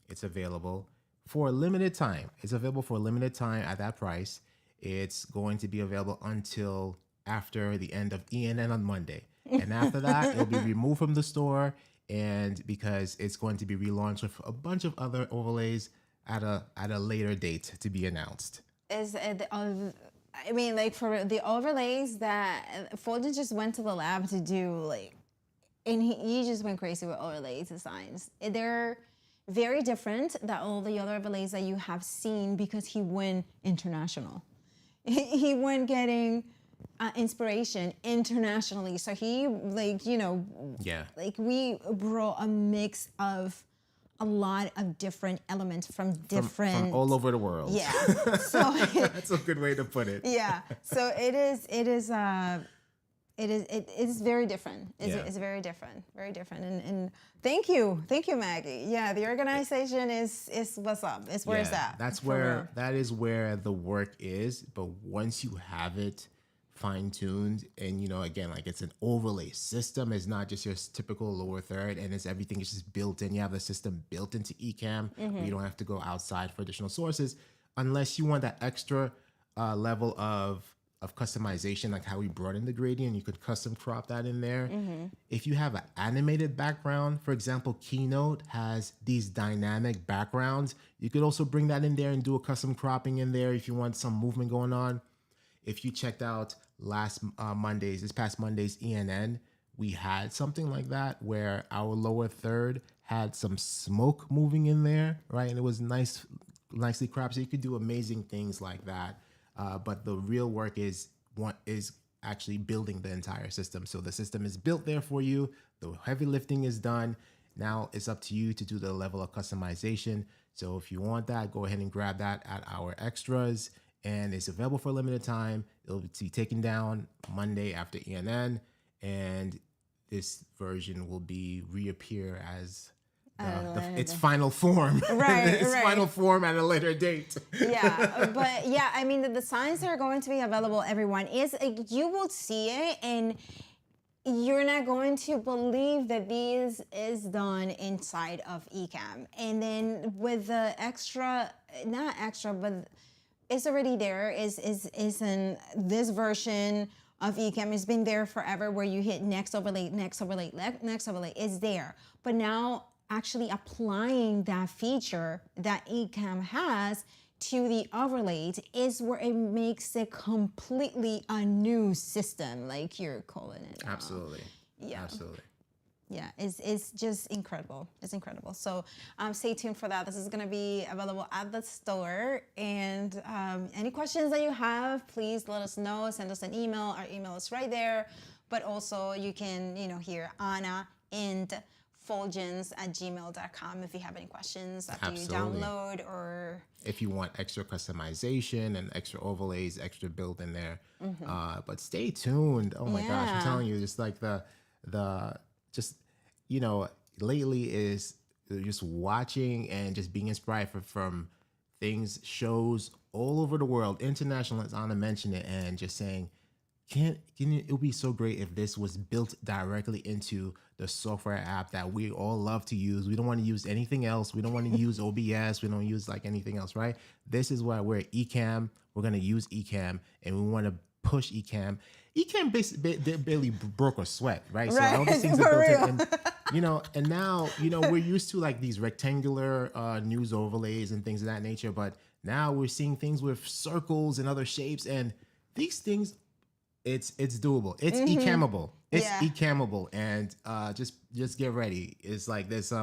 It's available for a limited time. It's available for a limited time at that price. It's going to be available until after the end of ENN on Monday. And after that, it'll be removed from the store, and because it's going to be relaunched with a bunch of other overlays at a later date to be announced. I mean, like, for the overlays that Fuljens just went to the lab to do, like, and he just went crazy with overlay designs. They're very different than all the other overlays that you have seen, because he went international. He went getting inspiration internationally. So he, like, you know, like, we brought a mix of a lot of different elements from from all over the world. Yeah. So that's a good way to put it. Yeah. So it is very different. It's very different, and thank you, Maggie. Yeah, the organization is what's up. It's where it's at. That is where the work is. But once you have it fine-tuned, and, you know, again, like, it's an overlay system. It's not just your typical lower third, and everything is just built in. You have the system built into Ecamm. Where you don't have to go outside for additional sources, unless you want that extra level of customization, like how we brought in the gradient. You could custom crop that in there. If you have an animated background, for example, Keynote has these dynamic backgrounds. You could also bring that in there and do a custom cropping in there if you want some movement going on. If you checked out this past Monday's ENN, we had something like that where our lower third had some smoke moving in there, right? And it was nicely cropped. So you could do amazing things like that. But the real work is actually building the entire system. So the system is built there for you. The heavy lifting is done. Now it's up to you to do the level of customization. So if you want that, go ahead and grab that at our extras. And it's available for a limited time. It'll be taken down Monday after ENN. And this version will reappear as its final form. Right, final form at a later date. Yeah, but yeah, I mean, the designs are going to be available, everyone. You will see it, and you're not going to believe that this is done inside of Ecamm. And then with the not extra, but it's already there, is in this version of Ecamm. It's been there forever, where you hit next overlay, is there. But now, actually applying that feature that Ecamm has to the overlays is where it makes it completely a new system, like you're calling it. Absolutely. Yeah. Absolutely. Yeah, it's just incredible. It's incredible. So stay tuned for that. This is going to be available at the store. And any questions that you have, please let us know. Send us an email. Our email is right there. But also you can, hear Anna and Fuljens@gmail.com if you have any questions after you download, or if you want extra customization and extra overlays, extra build in there. But stay tuned. Oh my gosh, I'm telling you, just like lately is just watching and just being inspired from shows all over the world, international, as Anna mentioned it, and just saying, it would be so great if this was built directly into the software app that we all love to use. We don't want to use anything else. We don't want to use OBS. We don't use like anything else, right? This is why we're at Ecamm. We're going to use Ecamm, and we want to push Ecamm. Ecamm barely broke a sweat, right? So all these things are built in, and now, we're used to like these rectangular news overlays and things of that nature, but now we're seeing things with circles and other shapes, and these things it's doable. It's Ecammable. It's Yeah. Ecammable, and just get ready. It's like there's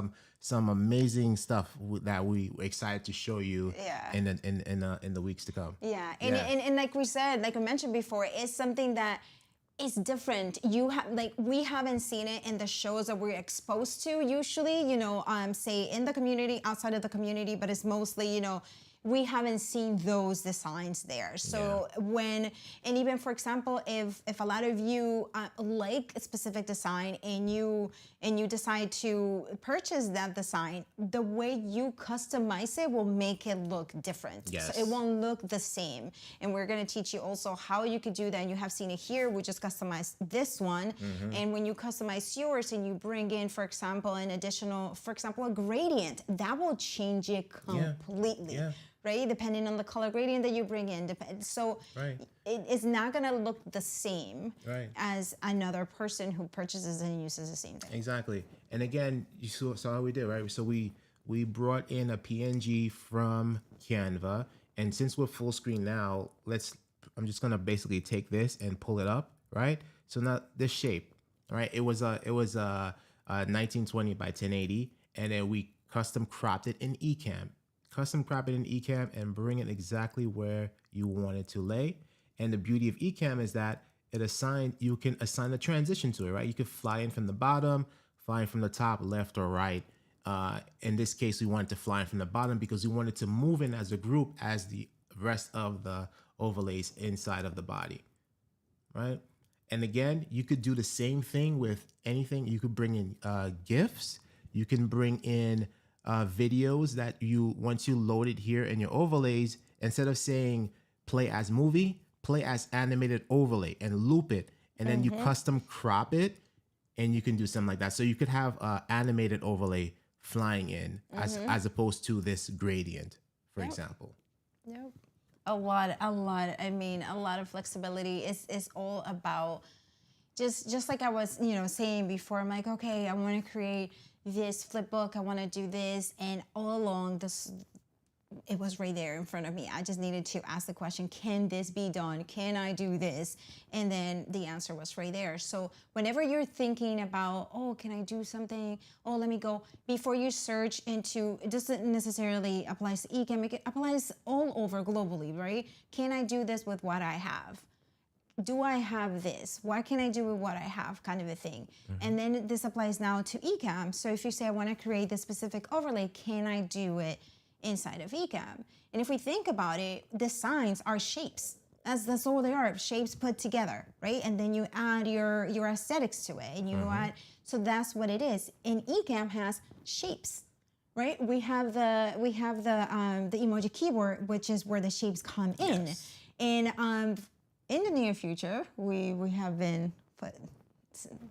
some amazing stuff that we excited to show you Yeah. in the weeks to come. Yeah, and like we said, like I mentioned before, it's something that is different. You have like we haven't seen it in the shows that we're exposed to usually, say in the community, outside of the community, but it's mostly, we haven't seen those designs there. So and even for example, if a lot of you like a specific design and you decide to purchase that design, the way you customize it will make it look different. Yes. So it won't look the same. And we're gonna teach you also how you could do that. And you have seen it here. We just customized this one. And when you customize yours and you bring in, for example, an additional, for example, a gradient, that will change it completely. Yeah. Right, depending on the color gradient that you bring in. So it's not gonna look the same as another person who purchases and uses the same thing. Exactly. And again, you saw how we did, right? So we brought in a PNG from Canva, and since we're full screen now, I'm just gonna basically take this and pull it up, right? So now this shape, right? It was a 1920 by 1080, and then we custom cropped it in Ecamm. Custom crop it in Ecamm and bring it exactly where you want it to lay. And the beauty of Ecamm is that you can assign a transition to it, right? You could fly in from the bottom, fly in from the top, left or right. In this case, we wanted to fly in from the bottom because we wanted to move in as a group as the rest of the overlays inside of the body, right? And again, you could do the same thing with anything. You could bring in GIFs. You can bring in videos that once you load it here in your overlays, instead of saying play as movie, play as animated overlay and loop it, and then you custom crop it, and you can do something like that. So you could have animated overlay flying in as opposed to this gradient, for example. Yep. A lot. I mean, a lot of flexibility. It's all about just like I was, saying before. I'm like, okay, I want to create this flip book, I want to do this, and all along it was right there in front of me. I just needed to ask the question, can this be done? Can I do this? And then the answer was right there. So whenever you're thinking about, oh, can I do something? Oh, let me go. Before you search into, it doesn't necessarily apply to Ecamm, it applies all over globally, right? Can I do this with what I have? Do I have this? What can I do with what I have, kind of a thing? And then this applies now to Ecamm. So if you say, I want to create this specific overlay, can I do it inside of Ecamm? And if we think about it, designs are shapes. That's all they are, shapes put together, right? And then you add your aesthetics to it, and you add, so that's what it is. And Ecamm has shapes, right? We have the emoji keyboard, which is where the shapes come in. And in the near future, we have been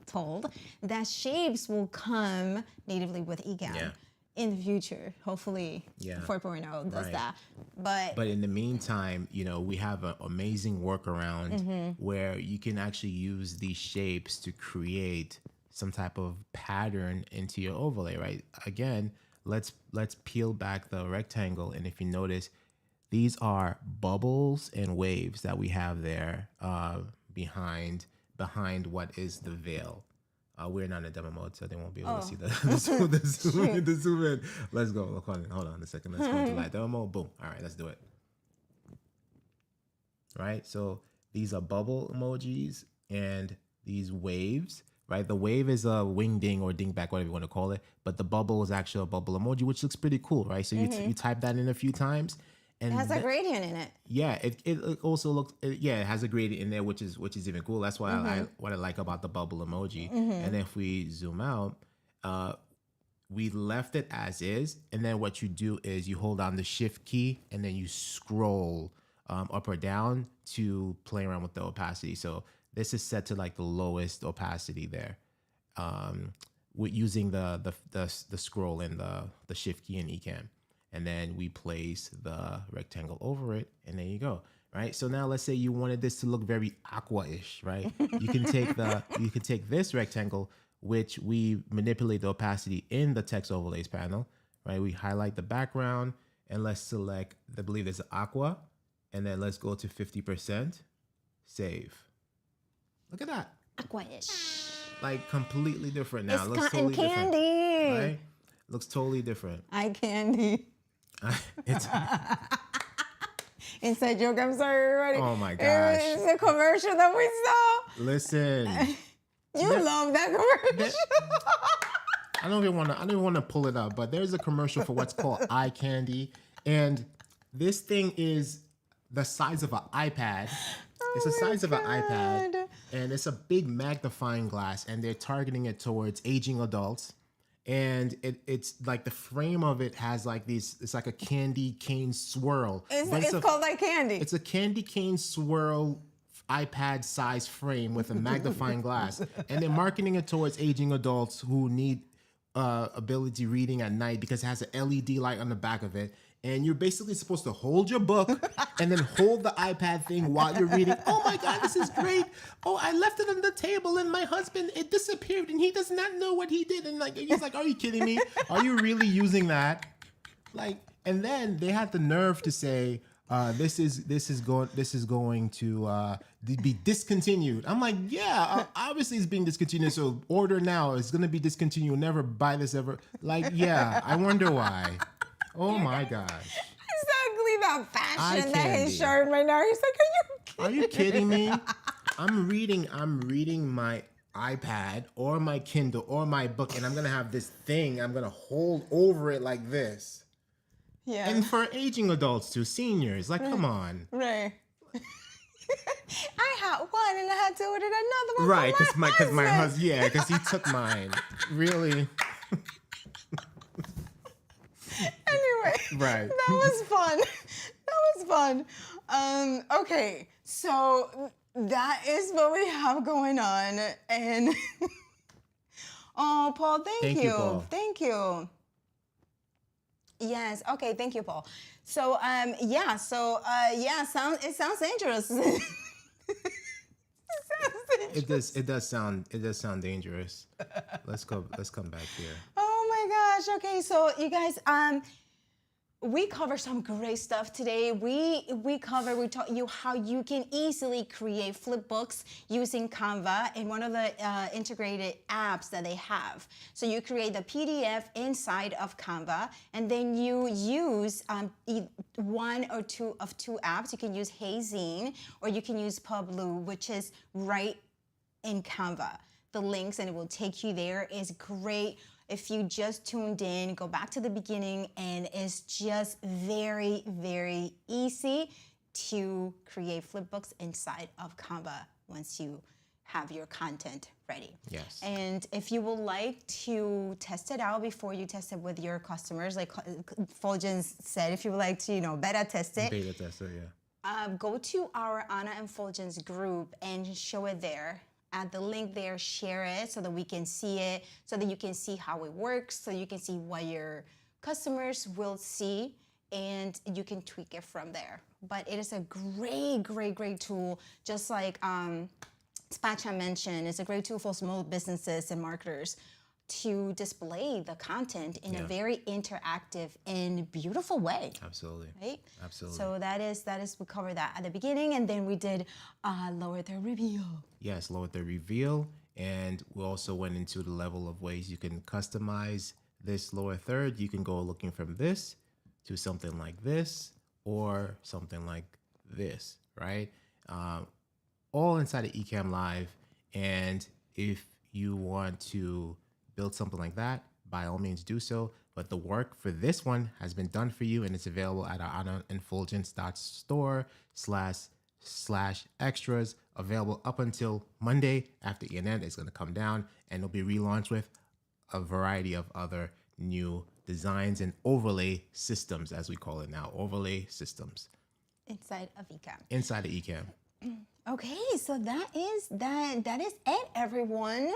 told that shapes will come natively with Ecamm in the future. Hopefully, 4.0 does that. But in the meantime, we have an amazing workaround where you can actually use these shapes to create some type of pattern into your overlay, right? Again, let's peel back the rectangle, and if you notice, these are bubbles and waves that we have there behind what is the veil. We're not in demo mode, so they won't be able to see the zoom in. Let's go. Hold on a second. Let's go into live demo mode. Boom. All right, let's do it. Right. So these are bubble emojis and these waves. Right. The wave is a wing ding or ding back, whatever you want to call it. But the bubble is actually a bubble emoji, which looks pretty cool. Right. So you type that in a few times. And it has a gradient in it. Yeah, it also looks. It has a gradient in there, which is even cool. That's why what I like about the bubble emoji. And if we zoom out, we left it as is. And then what you do is you hold down the shift key and then you scroll up or down to play around with the opacity. So this is set to like the lowest opacity there. With using the scroll and the shift key in Ecamm. And then we place the rectangle over it, and there you go, right? So now let's say you wanted this to look very aqua-ish, right? You can take this rectangle, which we manipulate the opacity in the text overlays panel, right? We highlight the background, and let's select, I believe it's aqua, and then let's go to 50%, save. Look at that. Aquaish. Like completely different now. It's It looks cotton totally candy. different. Right? Looks totally different. Eye candy. It's, Inside joke. I'm sorry, everybody. Oh my gosh. It's a commercial that we saw. listen. You love that commercial. I don't even want to pull it up, but there's a commercial for what's called eye candy, and this thing is the size of an iPad. It's the size of an iPad, and it's a big magnifying glass, and they're targeting it towards aging adults. And it's like the frame of it has like these. It's like a candy cane swirl. It's called like candy. It's a candy cane swirl iPad size frame with a magnifying glass, and they're marketing it towards aging adults who need ability reading at night because it has an LED light on the back of it. And you're basically supposed to hold your book and then hold the iPad thing while you're reading. Oh my God, this is great. Oh, I left it on the table and my husband, it disappeared and he does not know what he did. And like, he's like, are you kidding me? Are you really using that? Like, and then they had the nerve to say, this is going to be discontinued. I'm like, yeah, obviously it's being discontinued. So order now. It's going to be discontinued. You'll never buy this ever. Like, yeah, I wonder why. Oh my gosh. Exactly that fashion that candy. he's showing right now. He's like, Are you kidding me? I'm reading my iPad or my Kindle or my book, and I'm gonna have this thing. I'm gonna hold over it like this. Yeah. And for aging adults too, seniors, like, come on. Right. I had one and I had to order another one. Right, because my husband, yeah, because he took mine. Really. Anyway, Right. that was fun. That was fun. Okay, so that is what we have going on. And oh, Paul, thank you. Paul. Thank you. Yes. Okay. Thank you, Paul. So, it sounds dangerous. It does sound dangerous. Let's come back here. Oh my gosh. Okay, so you guys, we cover some great stuff today. We taught you how you can easily create flipbooks using Canva in one of the integrated apps that they have. So you create the PDF inside of Canva, and then you use one or two apps. You can use Heyzine, or you can use Publuu, which is right in Canva. The links, and it will take you there. Is great. If you just tuned in, go back to the beginning, and it's just very, very easy to create flipbooks inside of Canva once you have your content ready. Yes. And if you would like to test it out before you test it with your customers, like Fuljens said, if you would like to, beta test it. Beta test it, yeah. Go to our Anna and Fuljens group and show it there. Add the link there, share it so that we can see it, so that you can see how it works, so you can see what your customers will see, and you can tweak it from there. But it is a great, great, great tool. Just like Spacha mentioned, it's a great tool for small businesses and marketers to display the content in a very interactive and beautiful way. Absolutely. Right? Absolutely. So that is we covered that at the beginning, and then we did lower third reveal. Yes, lower third reveal, and we also went into the level of ways you can customize this lower third. You can go looking from this to something like this or something like this, right? All inside of Ecamm Live, and if you want to build something like that, by all means do so. But the work for this one has been done for you, and it's available at our annaandfuljens.store/extras, available up until Monday. After ENN, it's going to come down, and it'll be relaunched with a variety of other new designs and overlay systems, as we call it now, overlay systems. Inside of Ecamm. Inside of Ecamm. Okay, so that is it, everyone.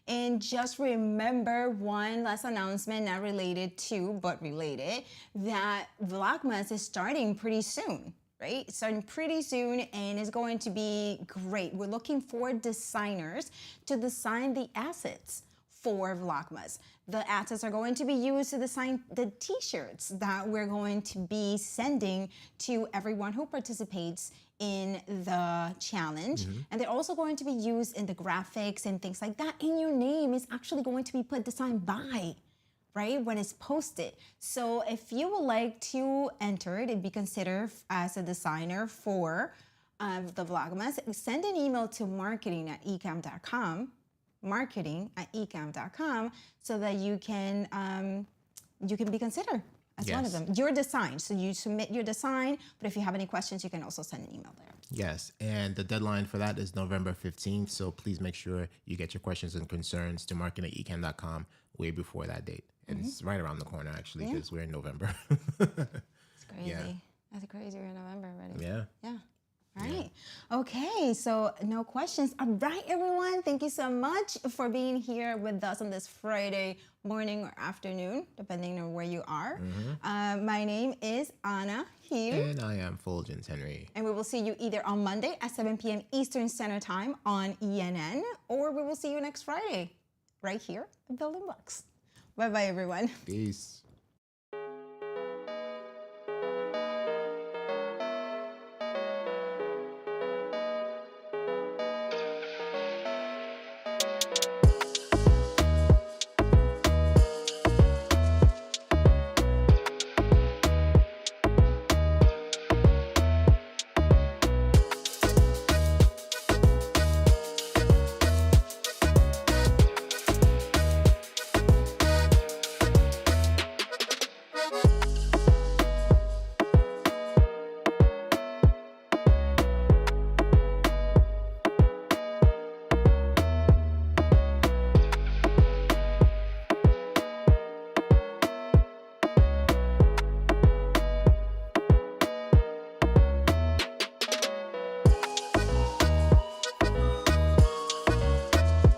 And just remember one last announcement, not related to, but related, that Vlogmas is starting pretty soon, right? It's starting pretty soon, and it's going to be great. We're looking for designers to design the assets for Vlogmas. The assets are going to be used to design the t-shirts that we're going to be sending to everyone who participates in the challenge. And they're also going to be used in the graphics and things like that. And your name is actually going to be put designed by, right, when it's posted. So if you would like to enter it and be considered as a designer for the Vlogmas, send an email to marketing@ecamm.com, marketing@ecamm.com, so that you can be considered as one of them. Your design. So you submit your design, but if you have any questions, you can also send an email there. Yes, and the deadline for that is November 15th, so please make sure you get your questions and concerns to marketing@ecamm.com way before that date. And it's right around the corner, actually, because we're in November. It's crazy. Yeah. That's crazy. We're in November already. Yeah. Yeah. All right. Okay, so no questions. All right, everyone. Thank you so much for being here with us on this Friday morning or afternoon, depending on where you are. My name is Anna here. And I am Fuljens Henry. And we will see you either on Monday at 7 p.m. Eastern Standard Time on ENN, or we will see you next Friday right here at Building Blocks. Bye-bye, everyone. Peace.